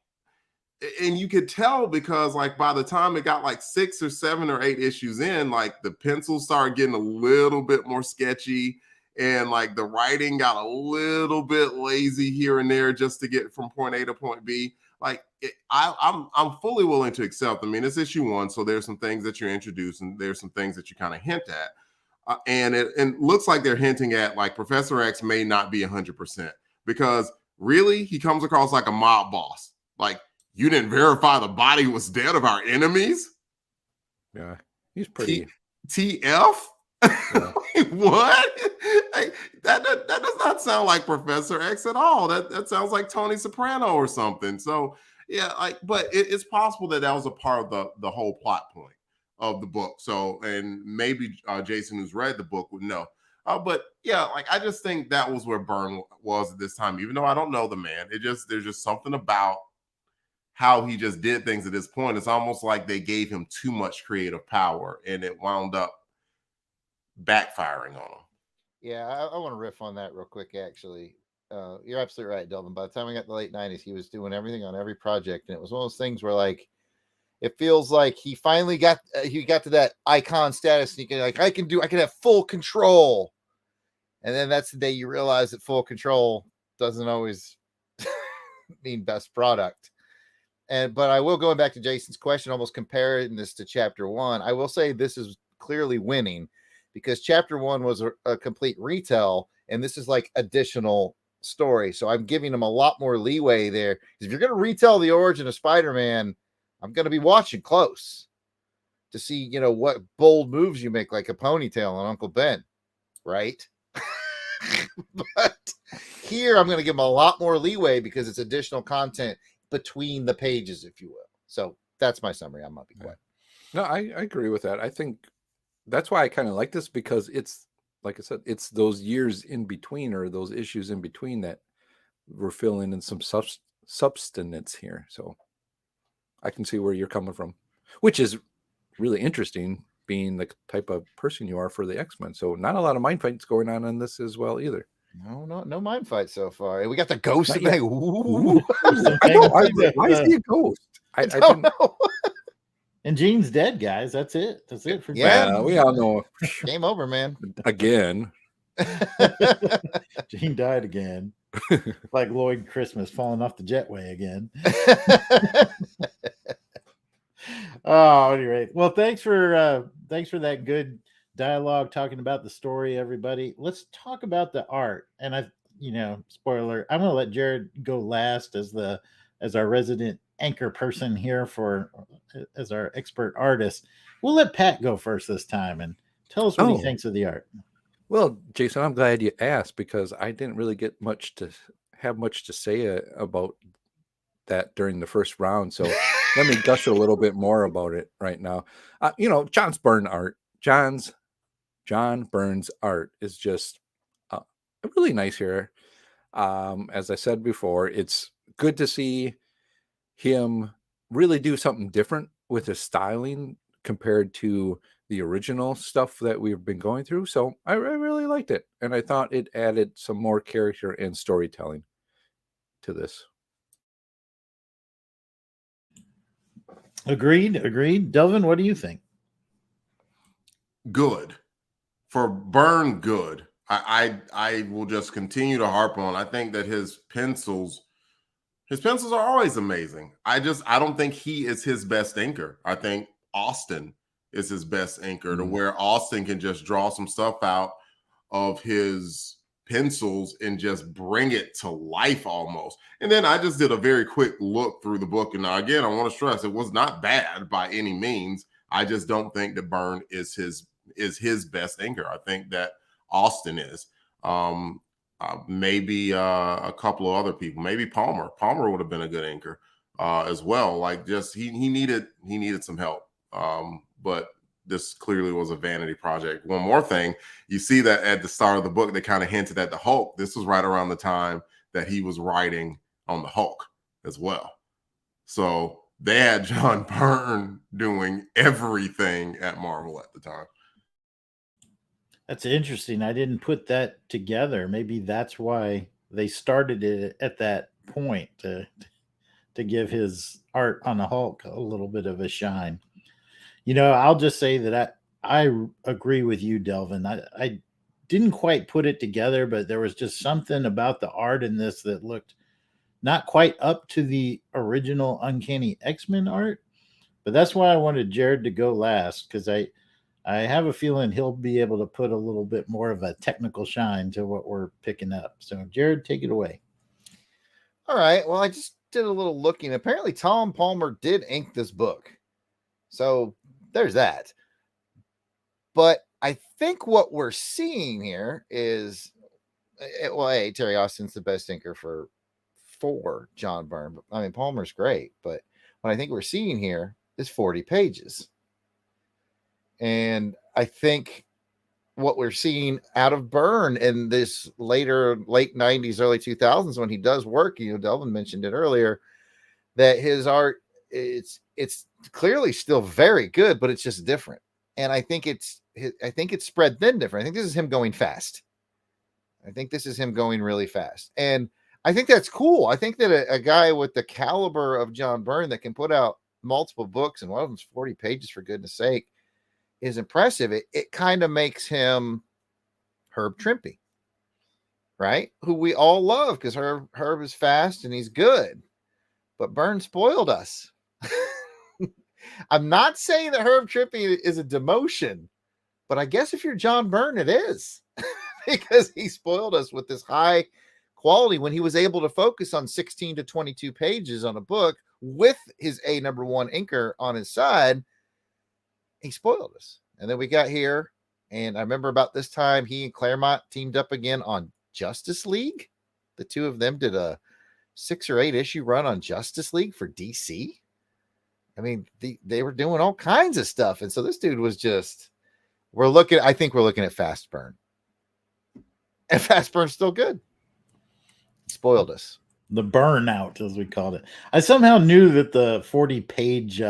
and you could tell because like by the time it got like 6 or 7 or 8 issues in, like the pencils started getting a little bit more sketchy, and like the writing got a little bit lazy here and there just to get from point A to point B. Like I'm fully willing to accept. I mean, it's issue 1, so there's some things that you introduce, and there's some things that you kind of hint at, and it looks like they're hinting at like Professor X may not be 100% because really he comes across like a mob boss. Like, you didn't verify the body was dead of our enemies? Yeah, he's pretty. TF? Yeah. What? Like, that does not sound like Professor X at all. That sounds like Tony Soprano or something. So yeah, like, but it's possible that was a part of the whole plot point of the book. So, and maybe Jason, who's read the book, would know. But yeah, like I just think that was where Byrne was at this time. Even though I don't know the man, there's just something about how he just did things at this point. It's almost like they gave him too much creative power, and it wound up backfiring on him. Yeah, I want to riff on that real quick. Actually, you're absolutely right, Delvin. By the time we got the late '90s, he was doing everything on every project, and it was one of those things where like it feels like he finally got to that icon status, and he can like I can have full control, and then that's the day you realize that full control doesn't always mean best product. But I will, going back to Jason's question, almost comparing this to Chapter 1. I will say this is clearly winning because Chapter 1 was a complete retell, and this is like additional story. So I'm giving them a lot more leeway there. If you're going to retell the origin of Spider-Man, I'm going to be watching close to see, what bold moves you make, like a ponytail on Uncle Ben, right? But here I'm going to give them a lot more leeway because it's additional content between the pages, if you will. So that's my summary. I'm not be quiet. No, I agree with that. I think that's why I kind of like this, because it's, like I said, it's those years in between, or those issues in between, that we're filling in some substance here. So I can see where you're coming from, which is really interesting, being the type of person you are for the X-Men. So not a lot of mind fights going on in this as well either. No mind fight so far. We got the ghost Not of yet. Meg. Ooh. I know. Why is he a ghost? I don't didn't know. And Gene's dead, guys. That's it. That's it for Yeah. Yeah, we all know. Game over, man. Again. Gene died again. Like Lloyd Christmas falling off the jetway again. Oh, anyway. Well, thanks for that good dialogue talking about the story, everybody. Let's talk about the art. And spoiler, I'm gonna let Jared go last as our resident anchor person here as our expert artist. We'll let Pat go first this time and tell us what he thinks of the art. Well, Jason, I'm glad you asked because I didn't really get much to say about that during the first round. So let me gush a little bit more about it right now. John Byrne's art is just really nice here. As I said before, it's good to see him really do something different with his styling compared to the original stuff that we've been going through. So I really liked it. And I thought it added some more character and storytelling to this. Agreed. Delvin, what do you think? Good. For Byrne, good. I will just continue to harp on. I think that his pencils are always amazing. I don't think he is his best inker. I think Austin is his best inker, to where Austin can just draw some stuff out of his pencils and just bring it to life almost. And then I just did a very quick look through the book. And now, again, I want to stress it was not bad by any means. I just don't think that Byrne is his best inker. I think that Austin is. Maybe a couple of other people. Maybe Palmer. Palmer would have been a good inker as well. Like, just he needed some help. But this clearly was a vanity project. One more thing, you see that at the start of the book, they kind of hinted at the Hulk. This was right around the time that he was writing on the Hulk as well. So they had John Byrne doing everything at Marvel at the time. That's interesting. I didn't put that together. Maybe that's why they started it at that point to give his art on the Hulk a little bit of a shine. I'll just say that I agree with you, Delvin. I didn't quite put it together, but there was just something about the art in this that looked not quite up to the original Uncanny X-Men art. But that's why I wanted Jared to go last, because I have a feeling he'll be able to put a little bit more of a technical shine to what we're picking up. So, Jared, take it away. All right. Well, I just did a little looking. Apparently, Tom Palmer did ink this book. So there's that. But I think what we're seeing here is, Terry Austin's the best inker for John Byrne. I mean, Palmer's great, but what I think we're seeing here is 40 pages. And I think what we're seeing out of Byrne in this late 90s, early 2000s, when he does work, Delvin mentioned it earlier, that his art, it's clearly still very good, but it's just different. And I think it's spread thin different. I think this is him going fast. I think this is him going really fast. And I think that's cool. I think that a guy with the caliber of John Byrne that can put out multiple books, and one of them's 40 pages, for goodness sake, is impressive. It kind of makes him Herb Trimpe, right? Who we all love because Herb is fast and he's good. But Byrne spoiled us. I'm not saying that Herb Trimpe is a demotion, but I guess if you're John Byrne, it is. Because he spoiled us with this high quality when he was able to focus on 16 to 22 pages on a book with his #1 inker on his side. He spoiled us. And then we got here, and I remember about this time he and Claremont teamed up again on Justice League. The two of them did a 6 or 8 issue run on Justice League for DC. I mean, they were doing all kinds of stuff. And so this dude was just, I think we're looking at Fast Burn. And Fast Burn's still good. He spoiled us. The burnout, as we called it. I somehow knew that the 40-page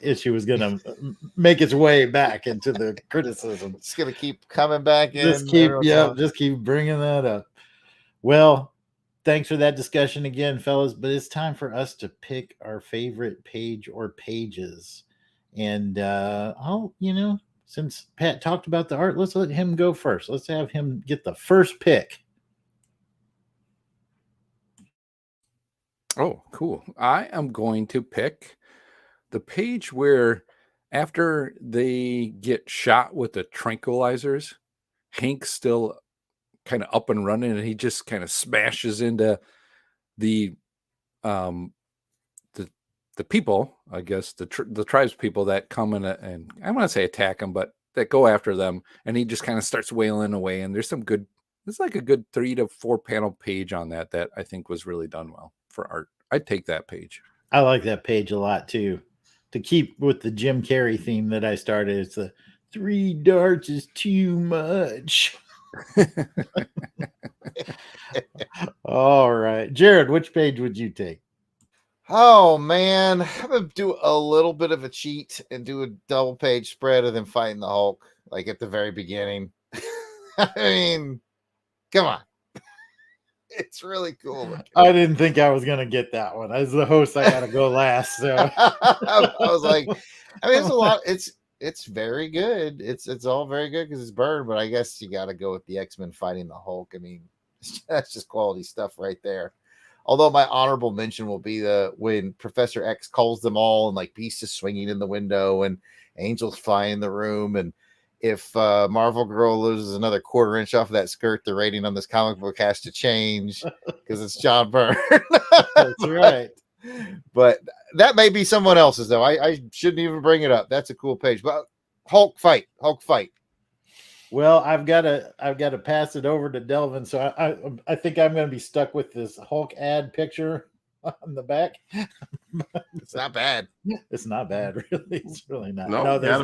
issue was going to make its way back into the criticism. It's going to keep coming back in. Just keep bringing that up. Well, thanks for that discussion again, fellas. But it's time for us to pick our favorite page or pages. And since Pat talked about the art, let's let him go first. Let's have him get the first pick. Oh, cool. I am going to pick the page where after they get shot with the tranquilizers, Hank's still kind of up and running, and he just kind of smashes into the um the people, I guess the tribes people that come in and I want to say attack them, but that go after them, and he just kind of starts wailing away. And there's some good. It's like a good 3 to 4 panel page on that I think was really done well for art. I'd take that page. I like that page a lot too. To keep with the Jim Carrey theme that I started, it's the 3 darts is too much. All right, Jared, which page would you take? Oh man, I'm gonna do a little bit of a cheat and do a double page spread of them fighting the Hulk, like at the very beginning. I mean, come on. It's really cool looking. I didn't think I was gonna get that one. As the host, I gotta go last. So I was like, I mean, it's a lot. It's very good. It's all very good because it's Byrne, but I guess you got to go with the X-Men fighting the Hulk. I mean, that's just quality stuff right there. Although my honorable mention will be when Professor X calls them all and like Beast is swinging in the window and Angel's flying in the room. And if Marvel Girl loses another quarter inch off of that skirt, the rating on this comic book has to change because it's John Byrne. that's right. But that may be someone else's though. I shouldn't even bring it up. That's a cool page. But Hulk fight. Well, I've got to pass it over to Delvin. So I think I'm going to be stuck with this Hulk ad picture on the back. It's not bad. It's not bad, really. It's really not. No, there's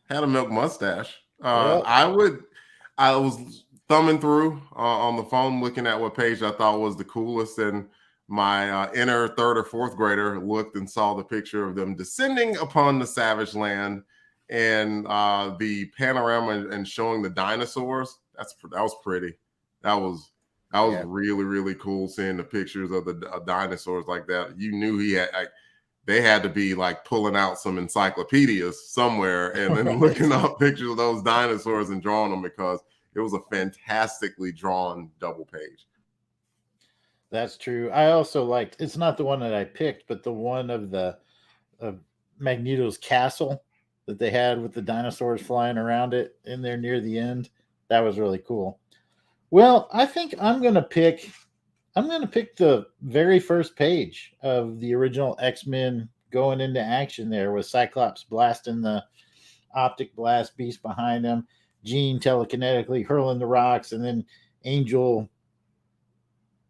had a milk mustache. Well, I was thumbing through on the phone looking at what page I thought was the coolest, and my inner third or fourth grader looked and saw the picture of them descending upon the savage land and the panorama and showing the dinosaurs. That was pretty. That was really, really cool seeing the pictures of the dinosaurs like that. You knew they had to be like pulling out some encyclopedias somewhere and then looking up pictures of those dinosaurs and drawing them, because it was a fantastically drawn double page. That's true. I also liked, it's not the one that I picked, but the one of Magneto's castle that they had with the dinosaurs flying around it in there near the end. That was really cool. Well, I think I'm going to pick the very first page of the original X-Men going into action there with Cyclops blasting the optic blast beast behind him, Jean telekinetically hurling the rocks, and then Angel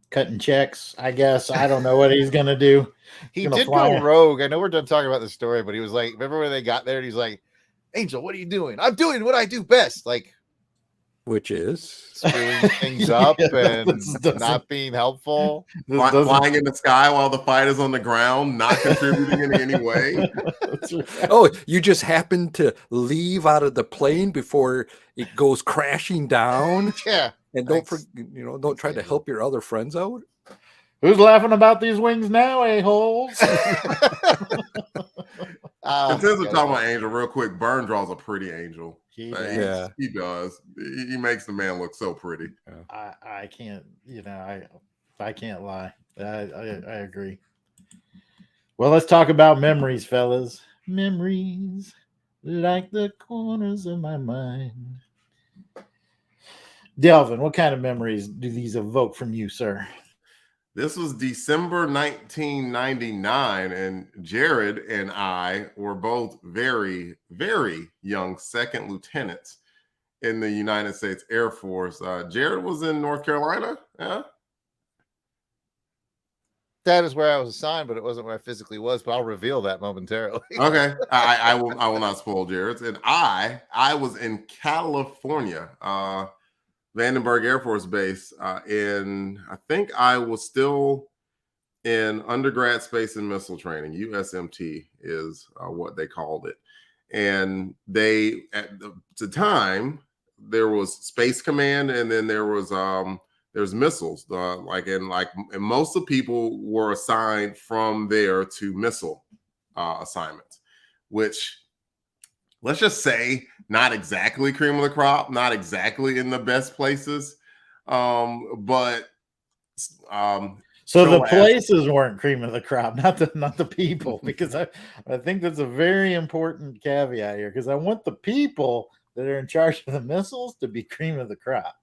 cutting checks, I guess. I don't know what he's going to do. He did go rogue. I know we're done talking about the story, but he was like, remember when they got there and he's like, Angel, what are you doing? I'm doing what I do best. Like, which is screwing things up and not being helpful. Flying in the sky while the fight is on the ground, not contributing in any way. Oh, you just happened to leave out of the plane before it goes crashing down. Yeah. And don't try to help your other friends out. Who's laughing about these wings now, a-holes? And since we're talking about Angel, real quick, Byrne draws a pretty Angel. He does. He makes the man look so pretty. Yeah. I can't, I can't lie. I agree. Well, let's talk about memories, fellas. Memories like the corners of my mind. Delvin, what kind of memories do these evoke from you, sir? This was December 1999, and Jared and I were both very, very young second lieutenants in the United States Air Force. Jared was in North Carolina. Yeah. That is where I was assigned, but it wasn't where I physically was. But I'll reveal that momentarily. Okay, I will not spoil Jared's. And I was in California, Vandenberg Air Force Base, and I think I was still in undergrad space and missile training. USMT is what they called it. And they, at the time, there was Space Command, and then there's missiles. And most of the people were assigned from there to missile assignments, which, let's just say, not exactly cream of the crop, not exactly in the best places. So the Chola asked- places weren't cream of the crop, not the people, because I think that's a very important caveat here, because I want the people that are in charge of the missiles to be cream of the crop.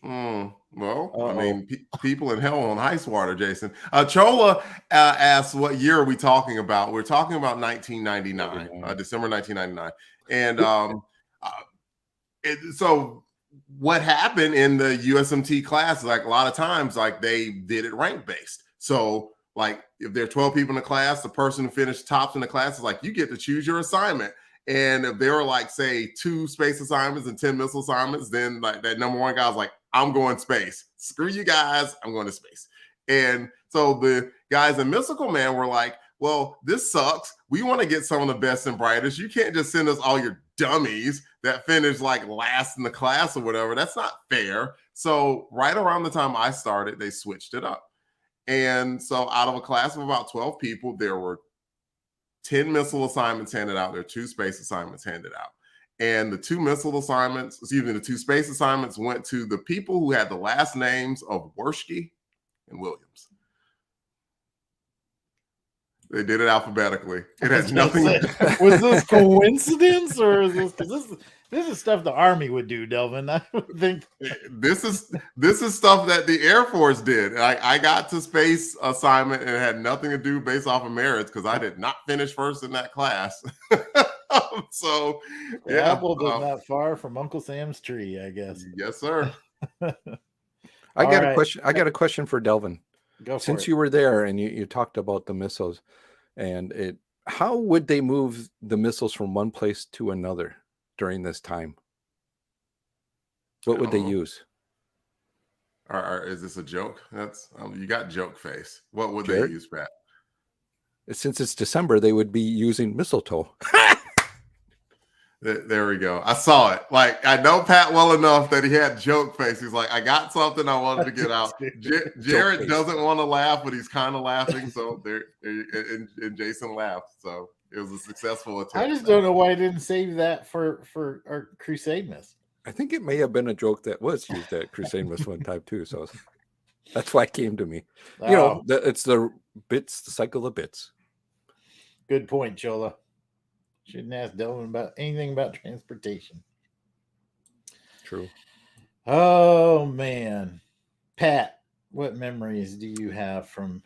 Well, Uh-oh. I mean, people in hell on ice water, Jason. Chola asked, what year are we talking about? We're talking about 1999, December 1999. And so what happened in the USMT class, like a lot of times, like they did it rank based. So like if there are 12 people in the class, the person who finished tops in the class is like, you get to choose your assignment. And if there were like, say, 2 space assignments and 10 missile assignments, then like that number one guy was like, I'm going space. Screw you guys. I'm going to space. And so the guys in Missile Command were like, well, this sucks. We want to get some of the best and brightest. You can't just send us all your dummies that finished like last in the class or whatever. That's not fair. So right around the time I started, they switched it up. And so out of a class of about 12 people, there were 10 missile assignments handed out. There are 2 space assignments handed out. And the 2 the 2 space assignments went to the people who had the last names of Worshke and Williams. They did it alphabetically. It has nothing. Was this coincidence, or is this because this is stuff the Army would do, Delvin? I would think This is stuff that the Air Force did. I got to space assignment and it had nothing to do based off of merits because I did not finish first in that class. So the apple does not far from Uncle Sam's tree, I guess. Yes, sir. I got a question. I got a question for Delvin. Go for Since it. you were there and you talked about the missiles, and how would they move the missiles from one place to another during this time? What would they use? Or is this a joke? That's you got joke face. What would Jared? they use, Pat? Since it's December, they would be using mistletoe. There we go. I saw it. Like, I know Pat well enough that he had joke face. He's like, I got something I wanted to get out. Jared doesn't want to laugh, but he's kind of laughing. So there, and Jason laughed. So it was a successful attempt. I just don't know why I didn't save that for our Crusade miss. I think it may have been a joke that was used at Crusade Miss one time too. So that's why it came to me. You know, it's the bits, the cycle of bits. Good point, Chola. Shouldn't ask Delvin about anything about transportation. True. Oh man, Pat, what memories do you have from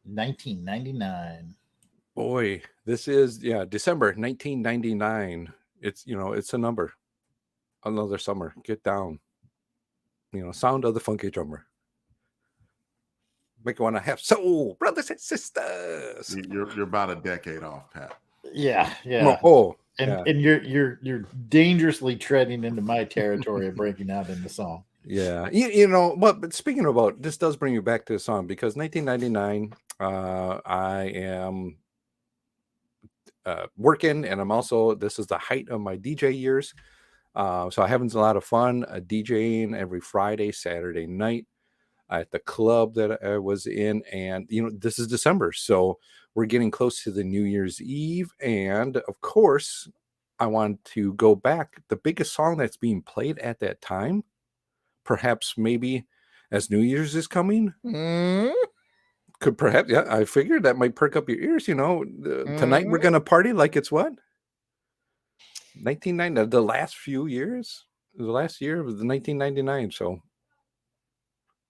1999? Boy, this is December 1999. It's it's a number. Another summer. Get down. Sound of the funky drummer. Make you want to have soul, brothers and sisters. You're about a decade off, Pat. Yeah. And you're dangerously treading into my territory of breaking out into song. Yeah, but speaking about this, does bring you back to the song because 1999. I am working, and I'm also. This is the height of my DJ years, so I'm having a lot of fun DJing every Friday, Saturday night at the club that I was in, and this is December, so we're getting close to the New Year's Eve, and of course I want to go back. The biggest song that's being played at that time, perhaps maybe as New Year's is coming, could perhaps, I figured that might perk up your ears. Tonight we're gonna party like it's what 1990, the last few years, the last year of the 1999. So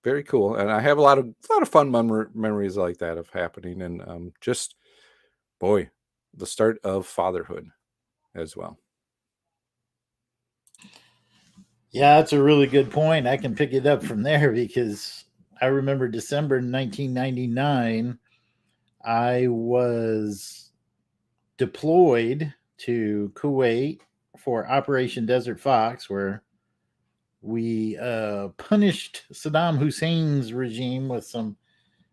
very cool, and I have a lot of fun memories like that of happening, and just boy, the start of fatherhood as well. Yeah, that's a really good point. I can pick it up from there because I remember December 1999. I was deployed to Kuwait for Operation Desert Fox, where we punished Saddam Hussein's regime with some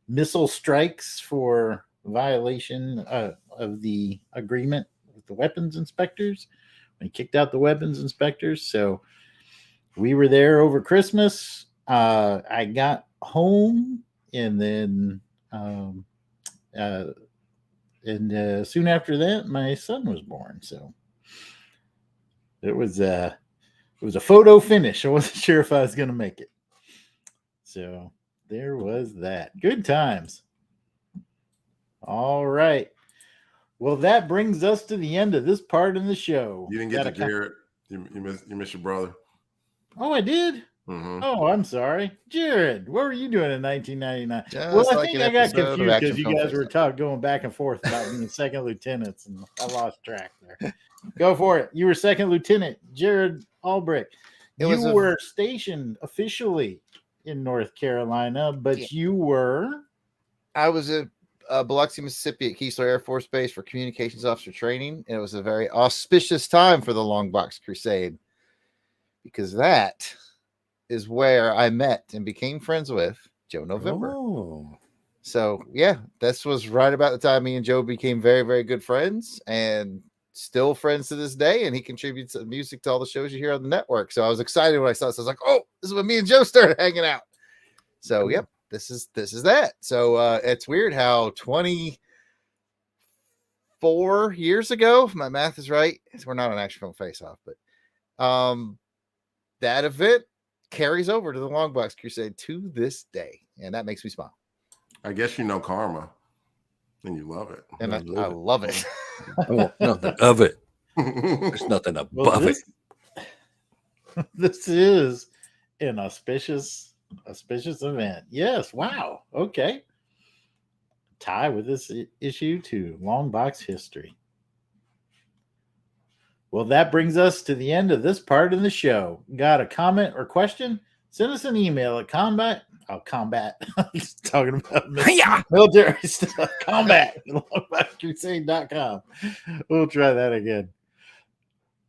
missile strikes for violation of the agreement with the weapons inspectors. We kicked out the weapons inspectors. So we were there over Christmas. I got home, and then soon after that, my son was born. So it was a photo finish. I wasn't sure if I was going to make it. So There was that. Good times. All right. Well, that brings us to the end of this part of the show. You didn't get to Jared. You missed your brother. Oh, I did? Mm-hmm. Oh, I'm sorry. Jared, what were you doing in 1999? Just Well, I like think an I got episode of confused Action because you Film guys were going back and forth about being second lieutenants, and I lost track there. Go for it. You were second lieutenant, Jared Albrecht. You were stationed officially in North Carolina, but you were... I was at Biloxi, Mississippi at Keesler Air Force Base for communications officer training. And it was a very auspicious time for the Longbox Crusade, because that is where I met and became friends with Joe November. Oh. So, yeah, this was right about the time me and Joe became very, very good friends, and still friends to this day. And he contributes music to all the shows you hear on the network. So I was excited when I saw this. I was like, oh, this is when me and Joe started hanging out. So, yep, this is that. So it's weird how 24 years ago, if my math is right, we're not on Action Film Face Off, but that event carries over to the Longbox Crusade to this day, and that makes me smile. I guess you know karma, and you love it. And I love it. Oh, nothing of it. There's nothing above it. This is an auspicious event. Yes. Wow. Okay. Tie with this issue to Longbox history. Well, that brings us to the end of this part of the show. Got a comment or question? Send us an email at combat. He's talking about military stuff. Combat. LongboxCrusade.com. We'll try that again.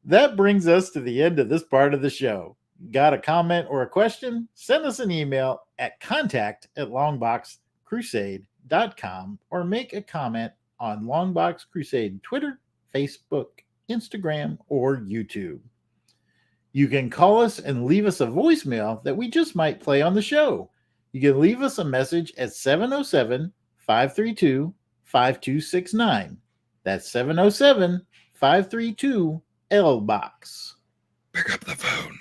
That brings us to the end of this part of the show. Got a comment or a question? Send us an email at contact@longboxcrusade.com or make a comment on Longbox Crusade Twitter, Facebook, Instagram, or YouTube. You can call us and leave us a voicemail that we just might play on the show. You can leave us a message at 707-532-5269. That's 707-532-LBOX. Pick up the phone.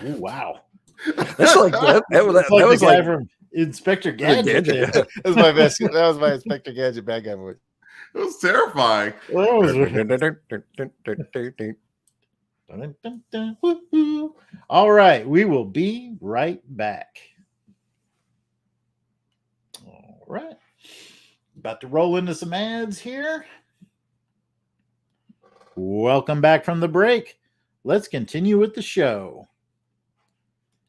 Ooh, wow. That's like that was the guy like from Inspector Gadget. Gadget. There. That was my Inspector Gadget bad guy voice. It was terrifying. Well, all right, we will be right back. All right, about to roll into some ads here. Welcome back from the break. Let's continue with the show.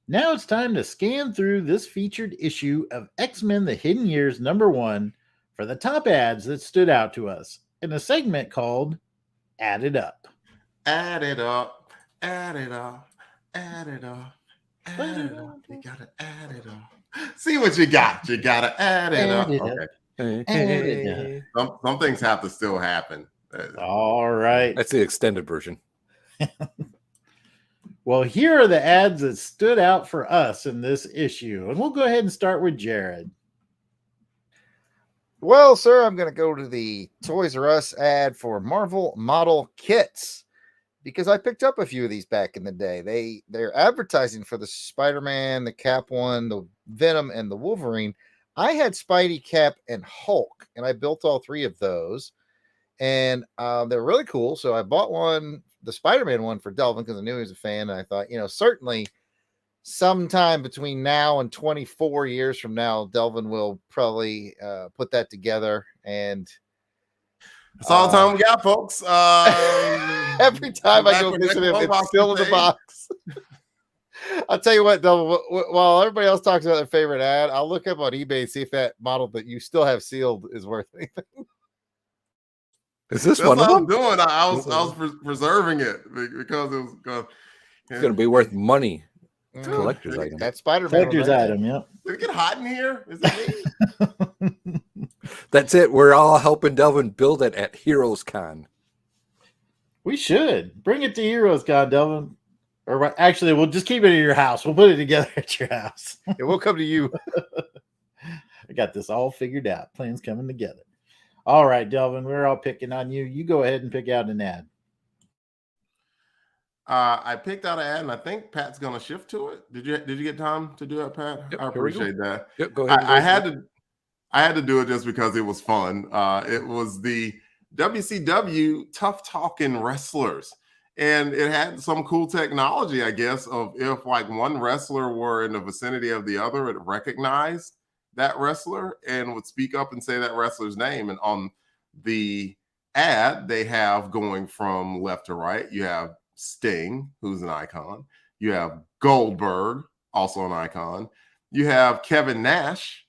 Now it's time to scan through this featured issue of X-Men The Hidden Years #1 for the top ads that stood out to us in a segment called Add It Up. Add it up, add it up, add it up, add it up. You gotta add it up. See what you got. You gotta add it up. Okay. Some things have to still happen. All right. That's the extended version. Well, here are the ads that stood out for us in this issue. And we'll go ahead and start with Jared. Well, sir, I'm going to go to the Toys R Us ad for Marvel model kits, because I picked up a few of these back in the day. They're advertising for the Spider-Man, the Cap one, the Venom, and the Wolverine. I had Spidey, Cap, and Hulk, and I built all three of those. And they're really cool. So I bought one, the Spider-Man one, for Delvin, because I knew he was a fan. And I thought, certainly sometime between now and 24 years from now, Delvin will probably put that together. And that's all the time we got, folks. Every time I go visit him, it's still in the box. I'll tell you what, Delvin, while everybody else talks about their favorite ad, I'll look up on eBay and see if that model that you still have sealed is worth anything. Is this That's one of what them? doing. I was preserving it because it was It's going to be worth money. Mm. Collector's item. That's Spider-Man. Collector's item, yep. Did it get hot in here? Is it me? That's it. We're all helping Delvin build it at Heroes Con. We should. Bring it to Heroes Con, Delvin. Or actually, we'll just keep it in your house. We'll put it together at your house. It will come to you. I got this all figured out. Plans coming together. All right, Delvin, we're all picking on you. You go ahead and pick out an ad. I picked out an ad, and I think Pat's gonna shift to it. Did you get time to do that, Pat? Yep, I here we go. appreciate that. Yep, go ahead and go I for had to do it just because it was fun. It was the WCW Tough Talking Wrestlers, and it had some cool technology, I guess, of if like one wrestler were in the vicinity of the other, it recognized that wrestler and would speak up and say that wrestler's name. And on the ad, they have going from left to right, you have Sting, who's an icon. You have Goldberg, also an icon. You have Kevin Nash,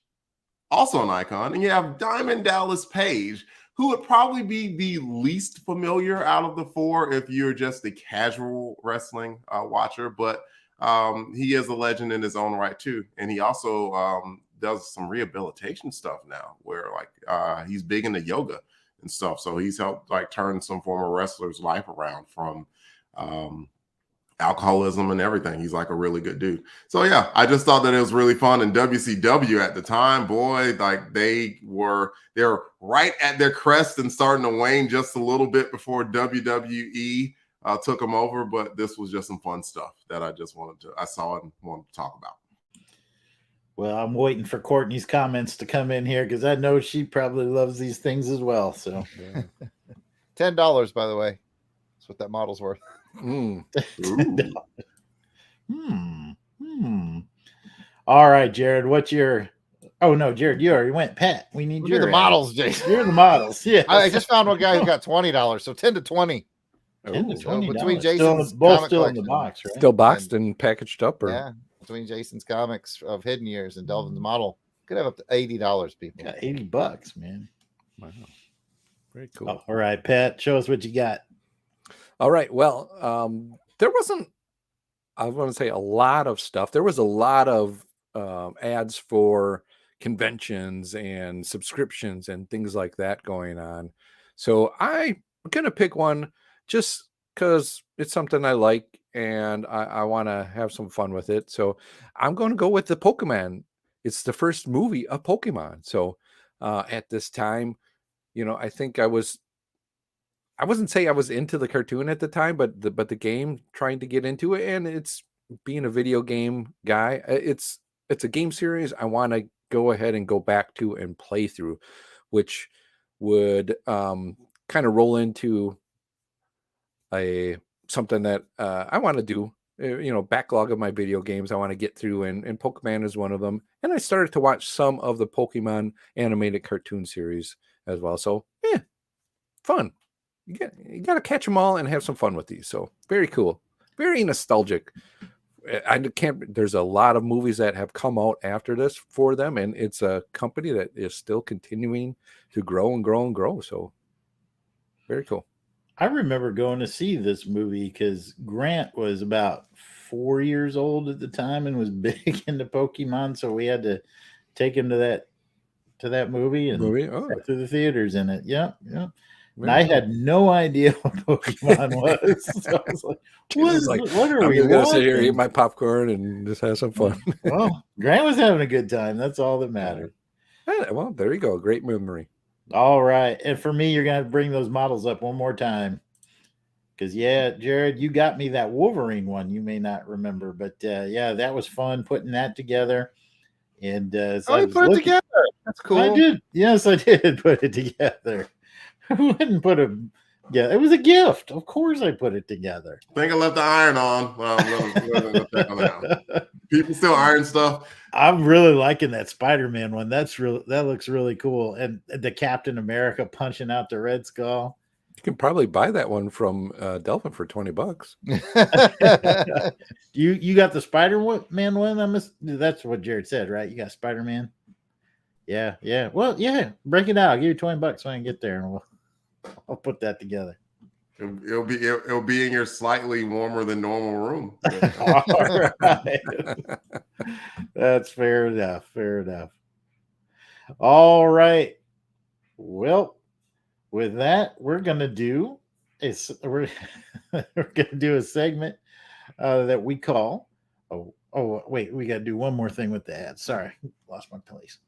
also an icon. And you have Diamond Dallas Page, who would probably be the least familiar out of the four if you're just a casual wrestling watcher. But he is a legend in his own right, too. And he also does some rehabilitation stuff now where like he's big into yoga and stuff. So he's helped like turn some former wrestlers' life around from alcoholism and everything. He's like a really good dude. So yeah, I just thought that it was really fun. And WCW at the time, boy, like they were right at their crest and starting to wane just a little bit before WWE took them over. But this was just some fun stuff that I saw and wanted to talk about. Well, I'm waiting for Courtney's comments to come in here because I know she probably loves these things as well. So, $10, by the way. That's what that model's worth. All right, Jared, what's your... Oh, no, Jared, you already went. Pat, we need the models, Jason. You're the models, yeah. I just found one guy who got $20, so 10 to 20. 10 to 20 between Jason's both still in the box, right? Still boxed and packaged up, or yeah, between Jason's comics of Hidden Years and Delvin's model, could have up to $80. People got $80, man. Wow, very cool. Oh, all right, Pat, show us what you got. All right, well, there wasn't, I want to say, a lot of stuff. There was a lot of ads for conventions and subscriptions and things like that going on. So I'm gonna pick one just because it's something I like and I want to have some fun with it. So I'm going to go with the Pokemon. It's the first movie of Pokemon. So at this time, you know, I think I wouldn't say I was into the cartoon at the time, but the game, trying to get into it, and it's being a video game guy. It's a game series I want to go ahead and go back to and play through, which would kind of roll into something that I want to do, you know, backlog of my video games I want to get through, and Pokemon is one of them. And I started to watch some of the Pokemon animated cartoon series as well. So yeah, fun. You got to catch them all and have some fun with these. So very cool, very nostalgic. There's a lot of movies that have come out after this for them, and it's a company that is still continuing to grow and grow and grow. So very cool. I remember going to see this movie because Grant was about 4 years old at the time and was big into Pokemon, so we had to take him to that movie and to the theaters in it. Yep. And I had no idea what Pokemon was. So I was like, what are we going to sit here, eat my popcorn, and just have some fun. Well, Grant was having a good time. That's all that mattered. Well, there you go. Great memory. All right. And for me, you're going to bring those models up one more time. Because, yeah, Jared, you got me that Wolverine one. You may not remember. But, yeah, that was fun putting that together. And so you put it together. That's cool. I did. Yes, I did put it together. I wouldn't put a... Yeah, it was a gift. Of course I put it together. I think I left the iron on. Well, check on that. People still iron stuff. I'm really liking that Spider-Man one. That looks really cool. And the Captain America punching out the Red Skull. You can probably buy that one from Delvin for $20. You got the Spider-Man one? That's what Jared said, right? You got Spider-Man? Yeah. Well, yeah. Break it out. I'll give you $20 when I get there, and I'll put that together. It'll be in your slightly warmer than normal room. All right. That's fair enough. All right. Well, with that, we're gonna do a segment that we call. Oh, wait, we got to do one more thing with the ads. Sorry, lost my place.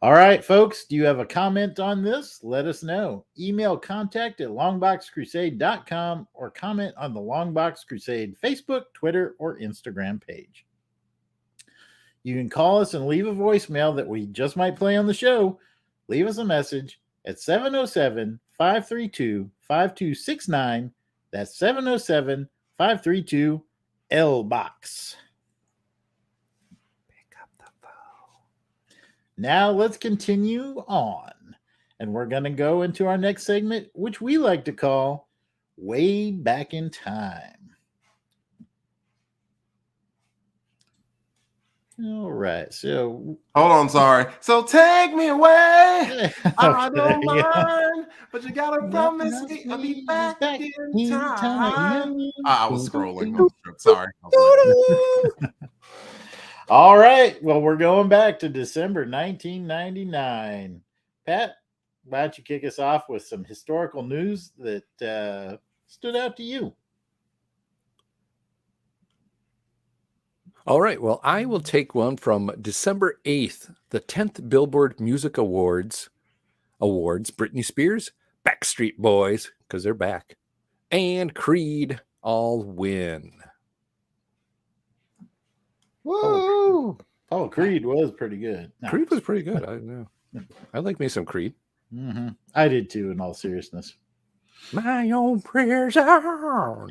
All right, folks, do you have a comment on this? Let us know. Email contact@longboxcrusade.com or comment on the Longbox Crusade Facebook, Twitter, or Instagram page. You can call us and leave a voicemail that we just might play on the show. Leave us a message at 707-532-5269. That's 707-532-LBOX. Now let's continue on. And we're going to go into our next segment, which we like to call Way Back in Time. All right. So hold on, sorry. So take me away. I Okay, don't yeah. mind, but you gotta promise me I'll be back in time. I was scrolling on the script. Sorry. All right. Well, we're going back to December 1999. Pat, why don't you kick us off with some historical news that stood out to you? All right. Well, I will take one from December 8th, the 10th Billboard Music Awards. Britney Spears, Backstreet Boys, because they're back, and Creed all win. Woo! Oh, Creed was pretty good. No. Creed was pretty good. I know. I like me some Creed. Mm-hmm. I did too, in all seriousness. My own prayers are.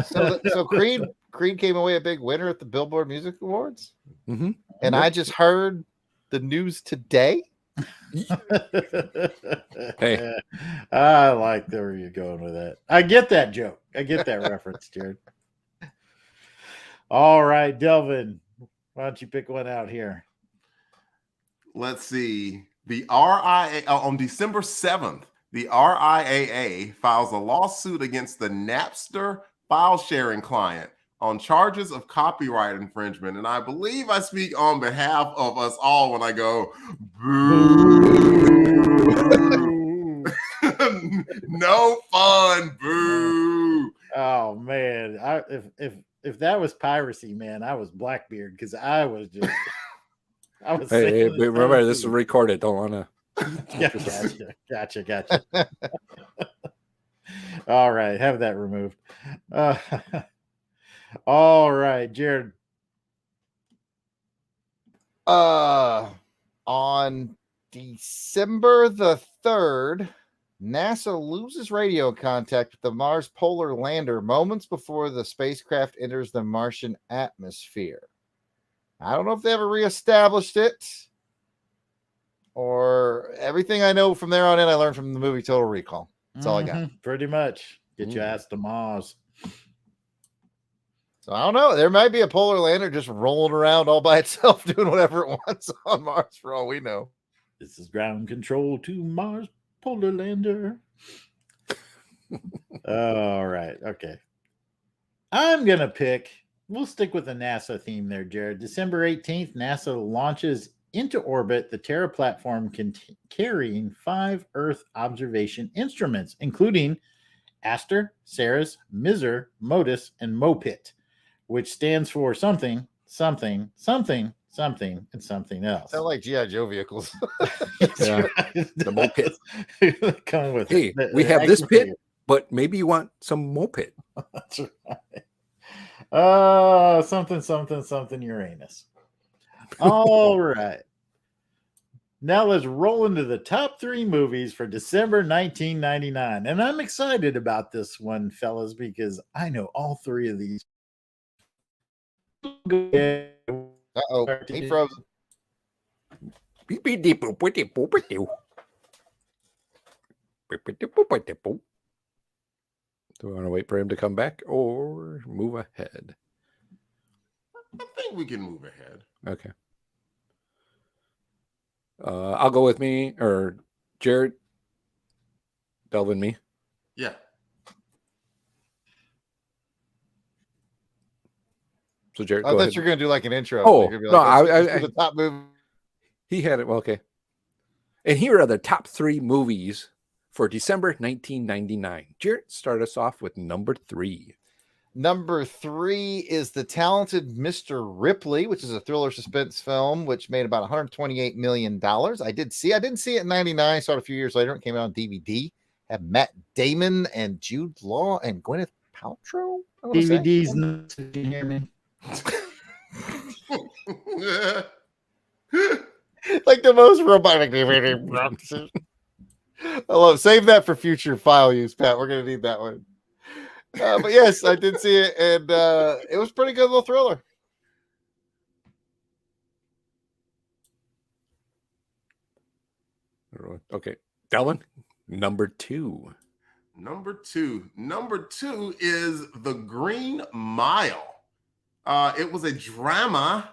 So Creed came away a big winner at the Billboard Music Awards. Mm-hmm. And I just heard the news today. Hey, I like where you're going with that. I get that joke. I get that reference, Jared. All right, Delvin, why don't you pick one out here? Let's see. The RIA on December 7th, the RIAA files a lawsuit against the Napster file sharing client on charges of copyright infringement. And I believe I speak on behalf of us all when I go, boo. No fun, boo. Oh man, if that was piracy, man, I was Blackbeard because I was just hey, but remember this is recorded. Don't want to. Gotcha. All right, have that removed. All right, Jared. On December the 3rd, NASA loses radio contact with the Mars polar lander moments before the spacecraft enters the Martian atmosphere. I don't know if they ever reestablished it, or everything I know from there on in, I learned from the movie Total Recall. That's all I got. Pretty much. Get your ass to Mars. So I don't know. There might be a polar lander just rolling around all by itself, doing whatever it wants on Mars, for all we know. This is ground control to Mars polar lander. All right. Okay. I'm going to pick, we'll stick with the NASA theme there, Jared. December 18th, NASA launches into orbit the Terra platform carrying 5 Earth observation instruments, including Aster, Ceres, Mizar, Modus, and Mopit, which stands for something, and something else. Sound like G.I. Joe vehicles. Yeah, the Mopit. Come with hey, it. we have this pit, but maybe you want some Mopit. That's right. Something Uranus. All right. Now let's roll into the top 3 movies for December 1999. And I'm excited about this one, fellas, because I know all 3 of these. Uh-oh. He froze. Do you want to wait for him to come back or move ahead? I think we can move ahead. Okay. I'll go with me or Jared. Delvin, me. Yeah. So Jared, I go thought ahead. you were going to do like an intro. Oh, You're gonna be no, let's do the top movie. He had it. Well, okay. And here are the top 3 movies for December 1999. Jared, start us off with number 3. Number 3 is The Talented Mr. Ripley, which is a thriller suspense film, which made about $128 million. I didn't see it in 99. Saw it a few years later. It came out on DVD. Had Matt Damon and Jude Law and Gwyneth Paltrow. DVD's nuts, if you hear me. Like the most robotic DVD. I love. Save that for future file use, Pat. We're gonna need that one. But yes, I did see it, and it was a pretty good little thriller. Okay, Delvin, number 2. Number two is The Green Mile. It was a drama.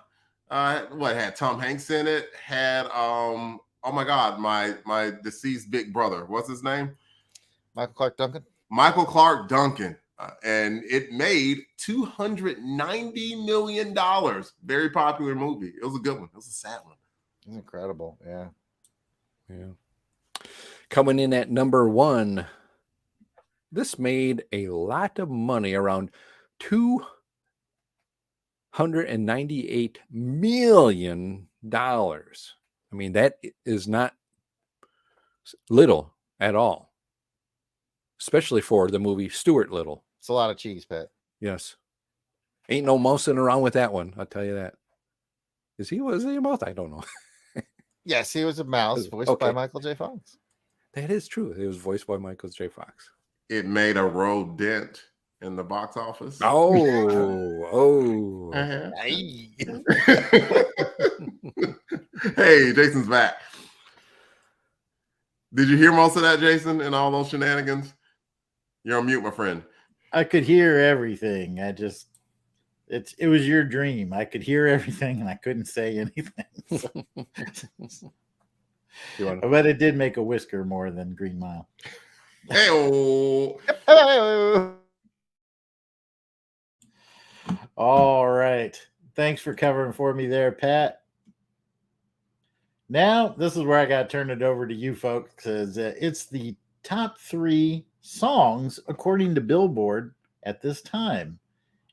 What had Tom Hanks in it? Had oh my God, my deceased big brother. What's his name? Michael Clark Duncan. Michael Clark Duncan. And it made $290 million. Very popular movie. It was a good one. It was a sad one. It's incredible. Yeah. Coming in at number 1. This made a lot of money, around $298 million. I mean, that is not little at all, especially for the movie Stuart Little. It's a lot of cheese, Pat. Yes. Ain't no mousing around with that one, I'll tell you that. Was he a mouse? I don't know. Yes, he was a mouse voiced by Michael J. Fox. That is true. It was voiced by Michael J. Fox. It made a road dent in the box office. Oh. Hey. Hey, Jason's back. Did you hear most of that, Jason, and all those shenanigans? You're on mute, my friend. I could hear everything. It was your dream. I could hear everything and I couldn't say anything. But it did make a whisker more than Green Mile. Hey-oh. All right. Thanks for covering for me there, Pat. Now, this is where I got to turn it over to you folks, because it's the top 3 songs according to Billboard at this time.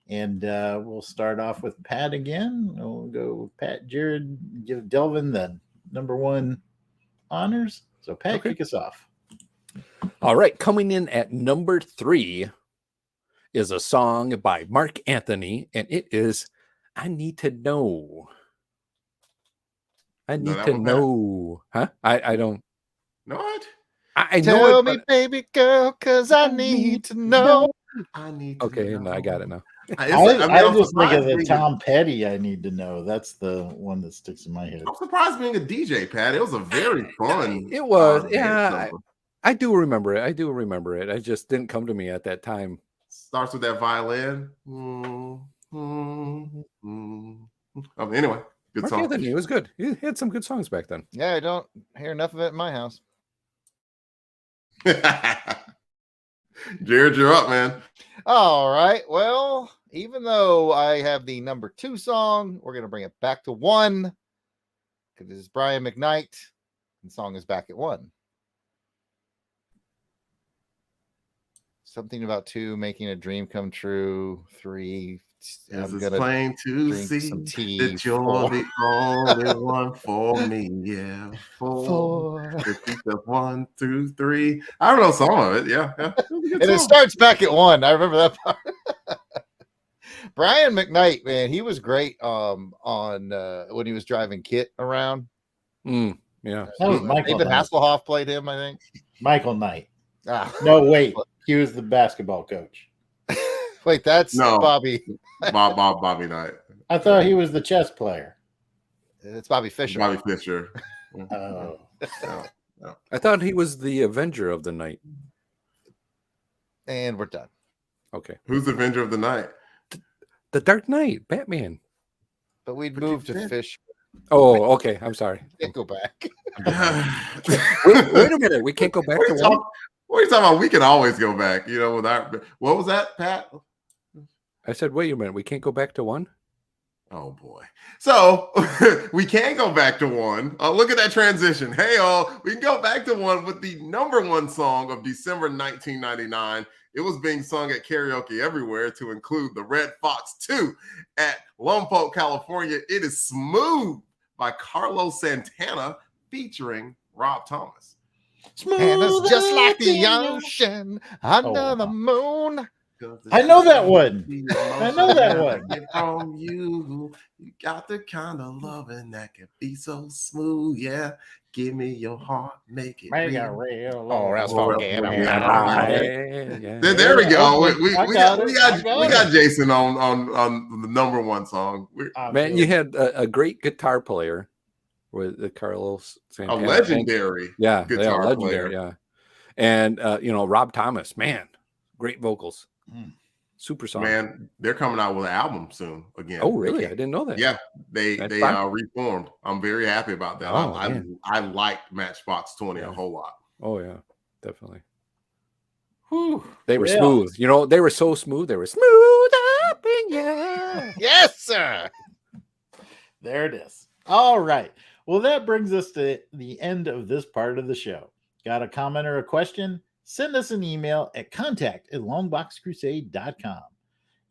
And we'll start off with Pat again. We'll go with Pat, Jared, give Delvin the number 1 honors. So, Pat, kick us off. All right. Coming in at number 3 is a song by Mark Anthony, and it is I Need to Know. I need to know. Huh? I don't know it. I Tell know it, me, baby girl, because I need to know. I need to okay, know. I got it now. I just think of the Tom Petty I Need to Know. That's the one that sticks in my head. I'm surprised being a DJ, Pat. It was a very fun. It was. I do remember it. I just didn't come to me at that time. Starts with that violin. Anyway, good Mark song. Anthony, it was good. He had some good songs back then. Yeah, I don't hear enough of it in my house. Jared, you're up, man. All right. Well, even though I have the number 2 song, we're going to bring it back to 1 because it's Brian McKnight. The song is back at 1. Something about 2, making a dream come true. 3, I'm gonna plain to drink see some tea. that you're the only one for me. Yeah, 4. Repeat the 1 through 3. I don't know some of it. Yeah. And it starts back at 1. I remember that part. Brian McKnight, man, he was great on when he was driving Kit around. Yeah, that was Michael David Knight. Hasselhoff played him, I think. Michael Knight. Ah. No, wait, he was the basketball coach. Wait, that's Bobby. Bobby Knight. I thought he was the chess player. It's Bobby Fischer. Bobby Fischer. Oh. No. I thought he was the Avenger of the Night. And we're done. Okay. Who's the Avenger of the Night? The Dark Knight, Batman. But we'd move to Fisher. Oh, okay. I'm sorry. Can't go back. Wait a minute. We can't go back to 1. What are you talking about? We can always go back. What was that, Pat? I said, wait a minute. We can't go back to 1. Oh boy. So we can go back to 1. Look at that transition. Hey, we can go back to 1 with the number 1 song of December 1999. It was being sung at karaoke everywhere, to include the Red Fox 2 at Lompoc, California. It is Smooth by Carlos Santana featuring Rob Thomas. And it's just like the Smooth ocean under the moon. I know that one. I know that one. From you got the kind of loving that can be so smooth. Yeah, give me your heart, make it real. Oh, that's Well, funky. yeah. There we go. Okay, We I got it. Jason on the number one song. Man, you had a great guitar player with the Carlos A Santana. legendary guitar legendary, player. yeah. And Rob Thomas, man, great vocals. Super song. Man, they're coming out with an album soon again. Oh, really? I didn't know that. Yeah, they reformed. I'm very happy about that. Oh, I liked Matchbox 20 a whole lot. Oh yeah, definitely. Whew. They were Yeah. smooth. They were so smooth. They were smooth up in ya. Yes, sir. There it is. All right. Well, that brings us to the end of this part of the show. Got a comment or a question? Send us an email at contact@longboxcrusade.com.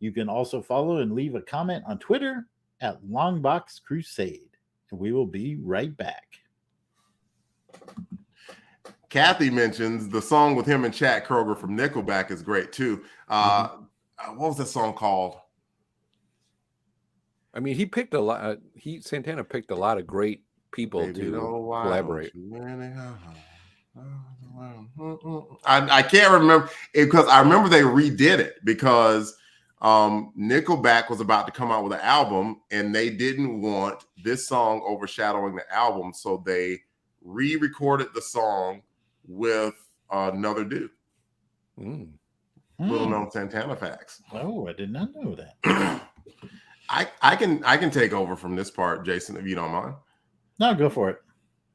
You can also follow and leave a comment on Twitter at Longbox Crusade. And we will be right back. Kathy mentions the song with him and Chad Kroger from Nickelback is great too. What was that song called? I mean, he picked a lot. Santana picked a lot of great people to collaborate. I can't remember because I remember they redid it because Nickelback was about to come out with an album and they didn't want this song overshadowing the album, so they re-recorded the song with another dude. Little known Santana facts. Oh, I did not know that. I can take over from this part, Jason, if you don't mind. No, go for it.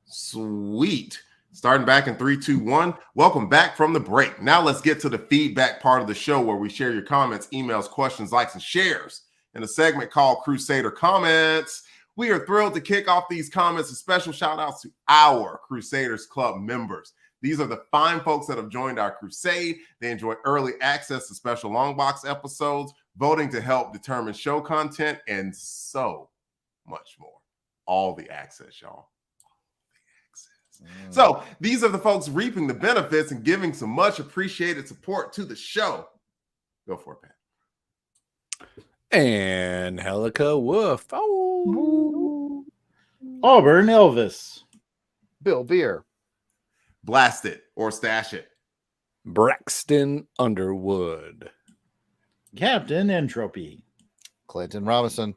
Sweet. Starting back in 3, 2, 1. Welcome back from the break. Now let's get to the feedback part of the show where we share your comments, emails, questions, likes, and shares in a segment called Crusader Comments. We are thrilled to kick off these comments. A special shout out to our Crusaders Club members. These are the fine folks that have joined our crusade. They enjoy early access to special Longbox episodes, voting to help determine show content, and so much more. All the access, y'all. So these are the folks reaping the benefits and giving some much appreciated support to the show. Go for it, Pat. And Helica Wolf. Oh. Auburn Elvis. Bill Beer. Blast it or stash it. Braxton Underwood. Captain Entropy. Clinton Robinson.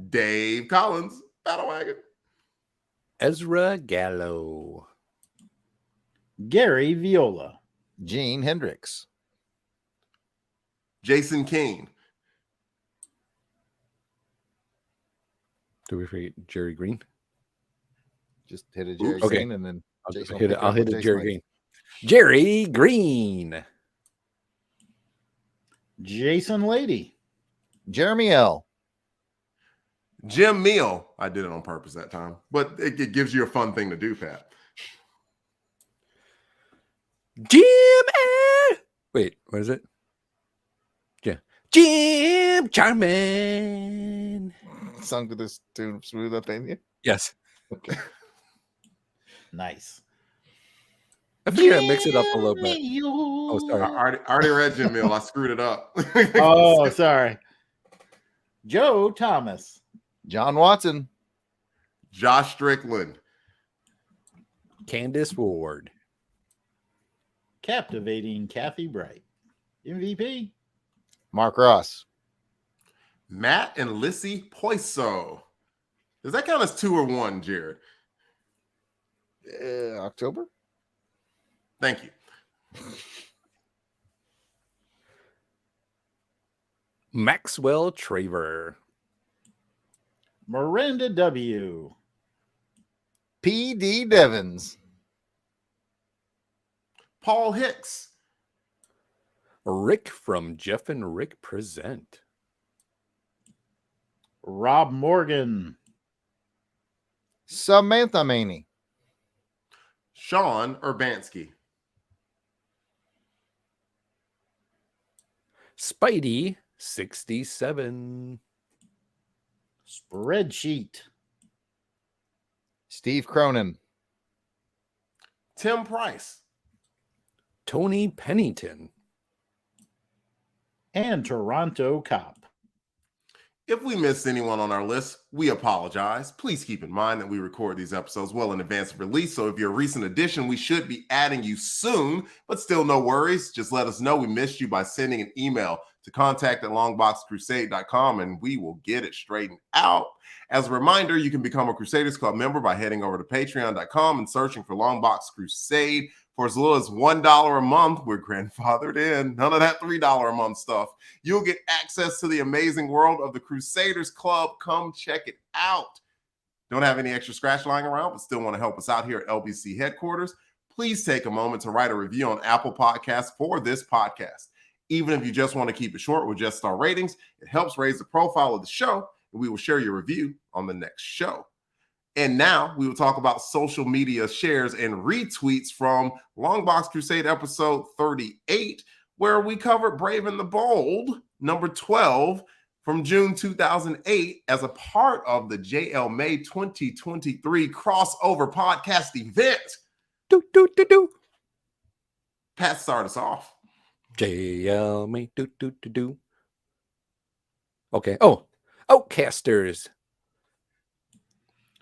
Dave Collins. Battle Wagon. Ezra Gallo. Gary Viola. Gene Hendricks. Jason King. Do we forget Jerry Green? Just hit a Jerry Okay. Green and then I'll hit a Jerry Green. Jerry Green. Jason Lady. Jeremy L. Jim Meal. I did it on purpose that time, but it gives you a fun thing to do, Pat. Jim. Wait, what is it? Yeah. Jim Charman. Sung to this tune, Smooth Up in You. Yes. Okay. Nice. I think I mix it up a little bit. Oh, I sorry. already read Jim Meal. I screwed it up. Oh, sorry. Joe Thomas. John Watson. Josh Strickland. Candace Ward. Captivating Kathy Bright. MVP. Mark Ross. Matt and Lissy Poiso. Does that count as 2 or 1, Jared? October. Thank you. Maxwell Traver. Miranda W. P.D. Devins. Paul Hicks. Rick from Jeff and Rick Present. Rob Morgan. Samantha Maney. Sean Urbanski. Spidey 67. Spreadsheet. Steve Cronin. Tim Price. Tony Pennington. And Toronto Cop. If we missed anyone on our list, we apologize. Please keep in mind that we record these episodes well in advance of release, so if you're a recent addition, we should be adding you soon, but still no worries. Just let us know we missed you by sending an email to contact@longboxcrusade.com and we will get it straightened out. As a reminder, you can become a Crusaders Club member by heading over to patreon.com and searching for Longbox Crusade. For as little as $1 a month, we're grandfathered in. None of that $3 a month stuff. You'll get access to the amazing world of the Crusaders Club. Come check it out. Don't have any extra scratch lying around, but still want to help us out here at LBC headquarters? Please take a moment to write a review on Apple Podcasts for this podcast. Even if you just want to keep it short with just star ratings, it helps raise the profile of the show, and we will share your review on the next show. And now we will talk about social media shares and retweets from Longbox Crusade episode 38, where we covered Brave and the Bold, number 12, from June 2008 as a part of the JL May 2023 crossover podcast event. Pat, start us off. JL May do. Okay. Oh, Outcasters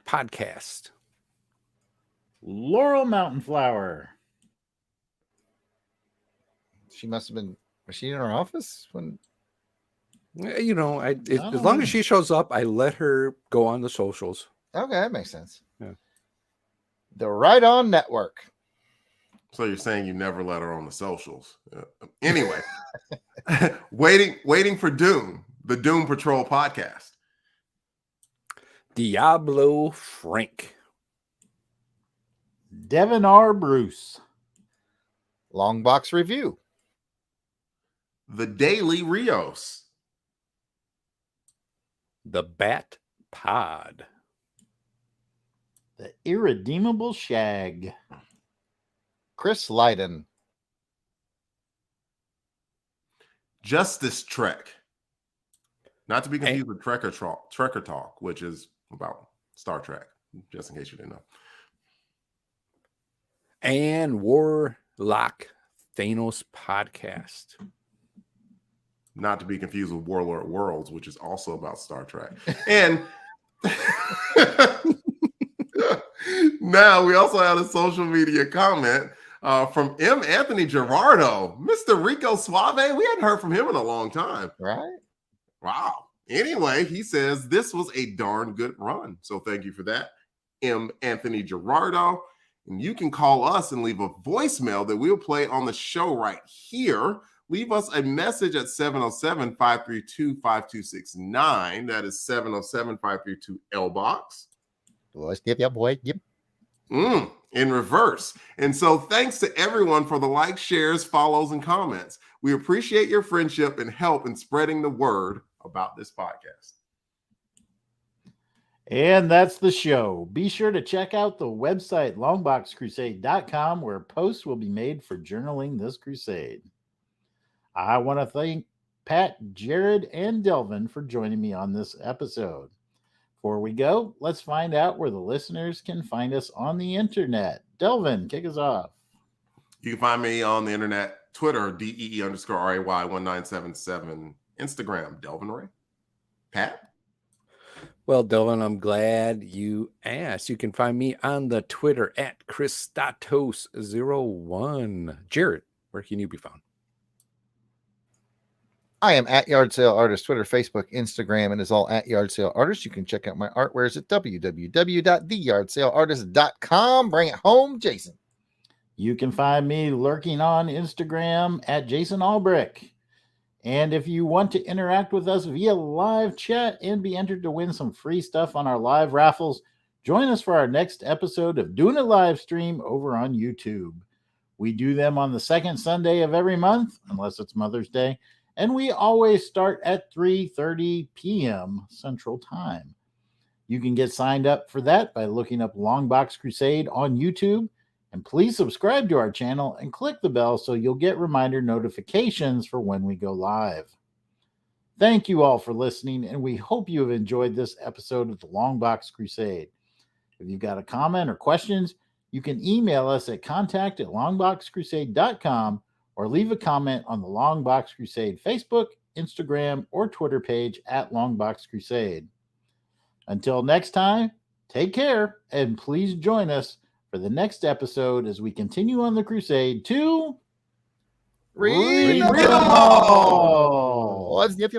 podcast. Laurel Mountain Flower. She must have been, was she in her office when? You know, as long as she shows up, I let her go on the socials. Okay, that makes sense. Yeah. The Right On Network. So you're saying you never let her on the socials. Anyway, waiting for Doom, the Doom Patrol podcast. Diablo Frank. Devin R. Bruce. Longbox Review. The Daily Rios. The Bat Pod. The Irredeemable Shag. Chris Lydon. Justice Trek. Not to be confused with Trekker Talk, which is about Star Trek, just in case you didn't know. And Warlock Thanos podcast. Not to be confused with Warlord Worlds, which is also about Star Trek. And now we also had a social media comment from M. Anthony Gerardo, Mr. Rico Suave. We hadn't heard from him in a long time. Right? Wow. Anyway, he says this was a darn good run. So thank you for that, M. Anthony Gerardo. And you can call us and leave a voicemail that we'll play on the show right here. Leave us a message at 707-532-5269. That is 707-532-LBOX. Yep, boy. Yep. In reverse. And so thanks to everyone for the likes, shares, follows, and comments. We appreciate your friendship and help in spreading the word about this podcast. And that's the show. Be sure to check out the website, longboxcrusade.com, where posts will be made for journaling this crusade. I want to thank Pat, Jared, and Delvin for joining me on this episode. Before we go, let's find out where the listeners can find us on the internet. Delvin, kick us off. You can find me on the internet, Twitter, DEE_RAY1977, Instagram, Delvin Ray. Pat? Well, Delvin, I'm glad you asked. You can find me on the Twitter at Christatos01. Jared, where can you be found? I am at Yard Sale Artist, Twitter, Facebook, Instagram, and it's all at Yard Sale Artist. You can check out my artwares at www.theyardsaleartist.com. Bring it home, Jason. You can find me lurking on Instagram at Jason Albrick. And if you want to interact with us via live chat and be entered to win some free stuff on our live raffles, join us for our next episode of Doing It Live Stream over on YouTube. We do them on the second Sunday of every month, unless it's Mother's Day. And we always start at 3:30 p.m. Central Time. You can get signed up for that by looking up Longbox Crusade on YouTube And please subscribe to our channel and click the bell so you'll get reminder notifications for when we go live. Thank you all for listening, and we hope you have enjoyed this episode of the Longbox Crusade. If you've got a comment or questions, you can email us at contact@longboxcrusade.com or leave a comment on the Longbox Crusade Facebook, Instagram, or Twitter page at Longbox Crusade. Until next time, take care, and please join us for the next episode as we continue on the crusade to Read them them all. all. Yep.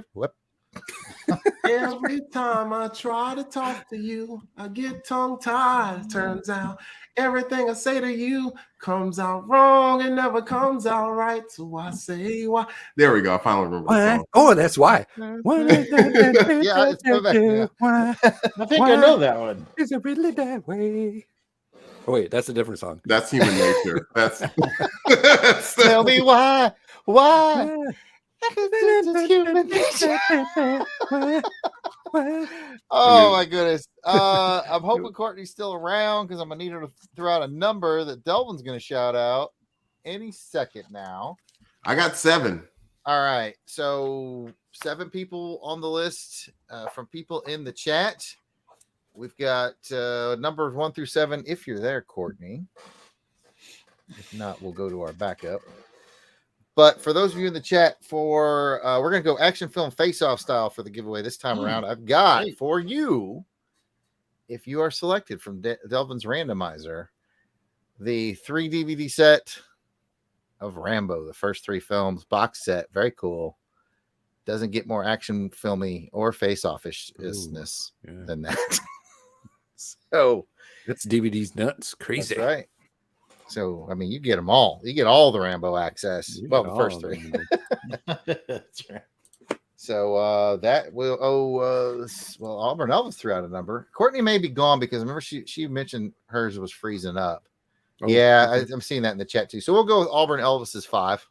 Every time I try to talk to you, I get tongue-tied. Turns out everything I say to you comes out wrong and never comes out right. So I say why. There we go. I finally remember the song. Oh, that's why. Yeah, it's coming back now. Why I think I know that one. is it really that way? Oh, wait, that's a different song. That's human nature. That's Tell me why. Why? It's human nature. Oh my goodness. I'm hoping Courtney's still around because I'm gonna need her to throw out a number that Delvin's gonna shout out any second now. I got 7. All right, so 7 people on the list from people in the chat. We've got numbers 1 through 7. If you're there, Courtney. If not, we'll go to our backup. But for those of you in the chat, we're going to go action film face-off style for the giveaway this time around. I've got for you, if you are selected from Delvin's randomizer, the 3 DVD set of Rambo, the first 3 films, box set. Very cool. Doesn't get more action filmy or face-off-ishness than that. So That's DVD's nuts. Crazy. that's right. So, I mean, you get them all. You get all the Rambo access. You Well, get the all first of 3. them. That's right. So that will well, Auburn Elvis threw out a number. Courtney may be gone because remember she mentioned hers was freezing up. Oh, Yeah, okay. I'm seeing that in the chat too. So we'll go with Auburn Elvis's 5.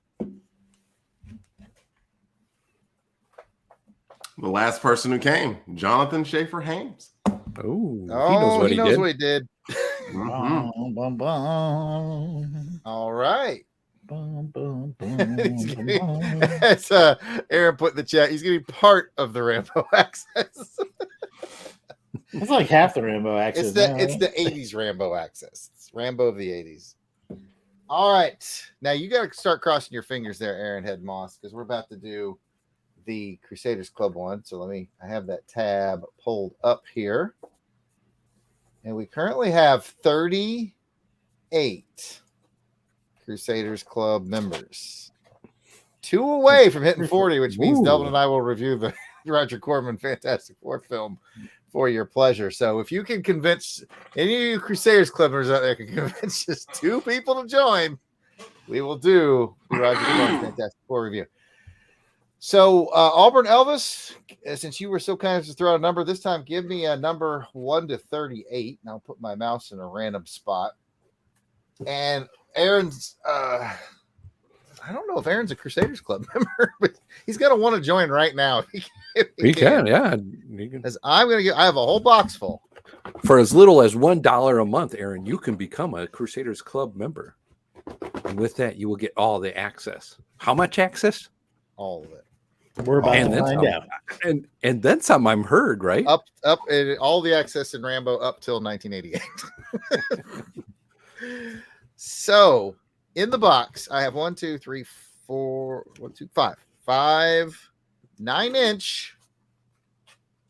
The last person who came, Jonathan Schaefer Hames. Oh, Oh, he knows what he did. Mhm. Bum, bum, bum. All right. Bum, bum, bum, He's bum, getting- bum. That's Aaron put in the chat. He's getting part of the Rambo access. It's like half the Rambo access. It's the now, it's right? the 80s Rambo access. It's Rambo of the 80s. All right. Now you got to start crossing your fingers there, Aaron Head Moss, because we're about to do the Crusaders Club one. So I have that tab pulled up here. And we currently have 38 Crusaders Club members. 2 away from hitting 40, which means Ooh. Delvin and I will review the Roger Corman Fantastic Four film for your pleasure. So if you can convince any of you Crusaders Club members out there can convince just 2 people to join, we will do the Roger Corman Fantastic Four review. So Auburn Elvis, since you were so kind as to throw out a number this time, give me a number 1 to 38, and I'll put my mouse in a random spot. And Aaron's, I don't know if Aaron's a Crusaders Club member, but he's gonna want to join right now. He can, yeah. Because I have a whole box full. For as little as $1 a month, Aaron, you can become a Crusaders Club member. And with that, you will get all the access. How much access? All of it. We're about And to then find some. out. And then some, I'm heard, right? Up, and all the access in Rambo up till 1988. So in the box, I have 5 9-inch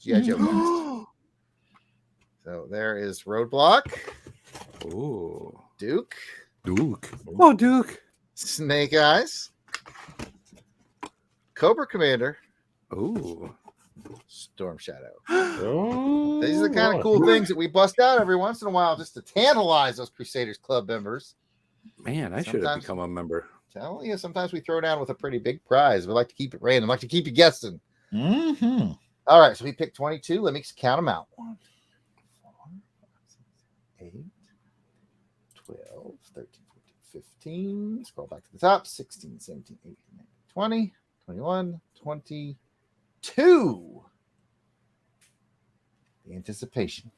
G.I. Joe box. So there is Roadblock, Ooh. Duke, Oh, Duke. Snake Eyes, Cobra Commander, Ooh. Storm Shadow. Oh, These are the kind of cool things that we bust out every once in a while just to tantalize those Crusaders Club members. Man, I should have Sometimes- become a member. Telling you, sometimes we throw down with a pretty big prize. We like to keep it random, like to keep you guessing. Mm-hmm. All right, so we picked 22. Let me count them out. 1, 4, 5, 6, 8, 12, 13, 14, 15. Scroll back to the top. 16, 17, 18, 19, 20, 21, 22. The anticipation.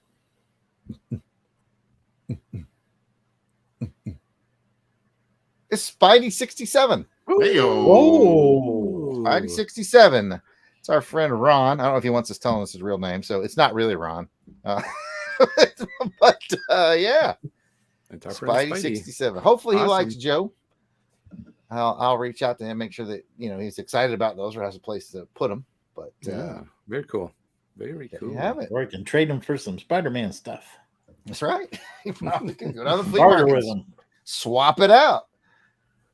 It's Spidey67. Hey, Whoa. Spidey67. It's our friend Ron. I don't know if he wants us telling us his real name, so it's not really Ron. But yeah, It's our friend Spidey. Spidey67. Hopefully he Awesome. likes Joe. I'll reach out to him, make sure that he's excited about those or has a place to put them. But Yeah, very cool. Very there cool. you have it. Or you can trade them for some Spider-Man stuff. That's right. You probably can go down the flea Barter market, with them. swap it out.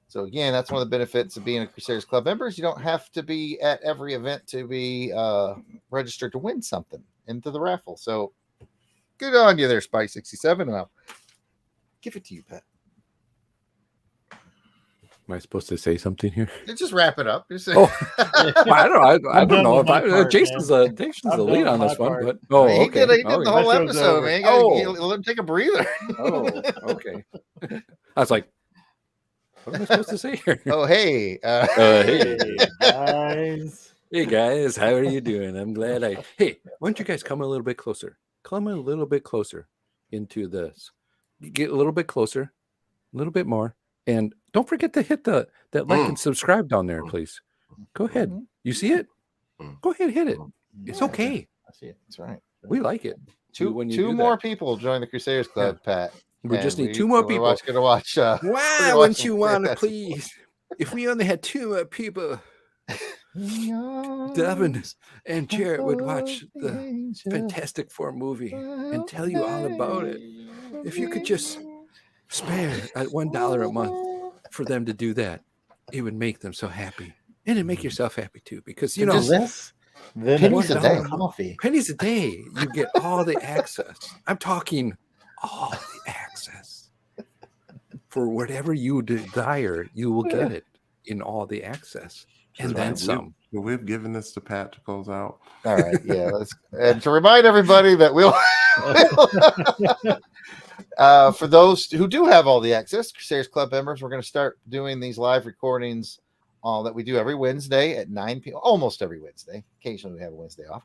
So again, that's one of the benefits of being a Crusaders Club member is you don't have to be at every event to be registered to win something into the raffle. So good on you there, Spy67. And I'll give it to you, Pat. Am I supposed to say something here? Just wrap it up. Just say, Oh, I don't know. I I'm don't done know with if my part, Jason's man. Jason's I'm the done lead with on my this one, part. but he okay. did the Okay. whole My show's episode, over. man. Oh. Let him take a breather. Oh, okay. I was like, what am I supposed to say here? Oh, hey. Hey. Hey, guys. Hey guys, how are you doing? I'm glad hey, why don't you guys come a little bit closer? Come a little bit closer into this. Get a little bit closer, a little bit more. And don't forget to hit that like and subscribe down there, please. Go ahead. You see it? Go ahead, hit it. It's okay. I see it. That's right. We like it. Two more people join the Crusaders Club, Pat. We And just need two more people. Gonna watch. Why wouldn't you want to please? If we only had two more people, Devin and Jarrett would watch the Fantastic Four movie and tell you all about it. If you could just spare at $1 a month for them to do that, it would make them so happy. And it'd make yourself happy too, because you know, Less than pennies a $1 day. coffee. pennies a day, you get all the access. I'm talking all the access. For whatever you desire, you will get it in all the access. And then some. We've given this to Pat to close out. All right, yeah. And to remind everybody that we'll for those who do have all the access, Crusaders Club members, we're going to start doing these live recordings that we do every Wednesday at 9 p.m. Almost every Wednesday. Occasionally we have a Wednesday off.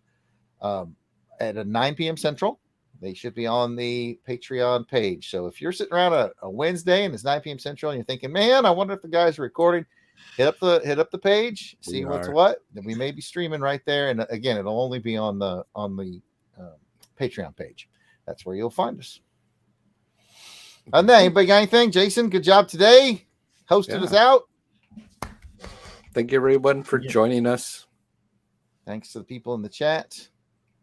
At a 9 p.m. Central. They should be on the Patreon page. So if you're sitting around a Wednesday and it's 9 p.m. Central and you're thinking, man, I wonder if the guys are recording, hit up the page, see what's what. Then we may be streaming right there. And again, it'll only be on the Patreon page. That's where you'll find us. And then, anybody got anything? Jason, good job today. Hosted us out. Thank you, everyone, for joining us. Thanks to the people in the chat.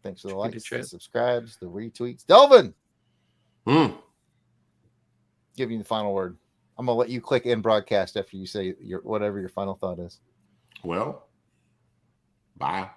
Thanks for the likes, the chat. subscribes, the retweets. Delvin, give you the final word. I'm gonna let you click end broadcast after you say whatever your final thought is. Well, bye.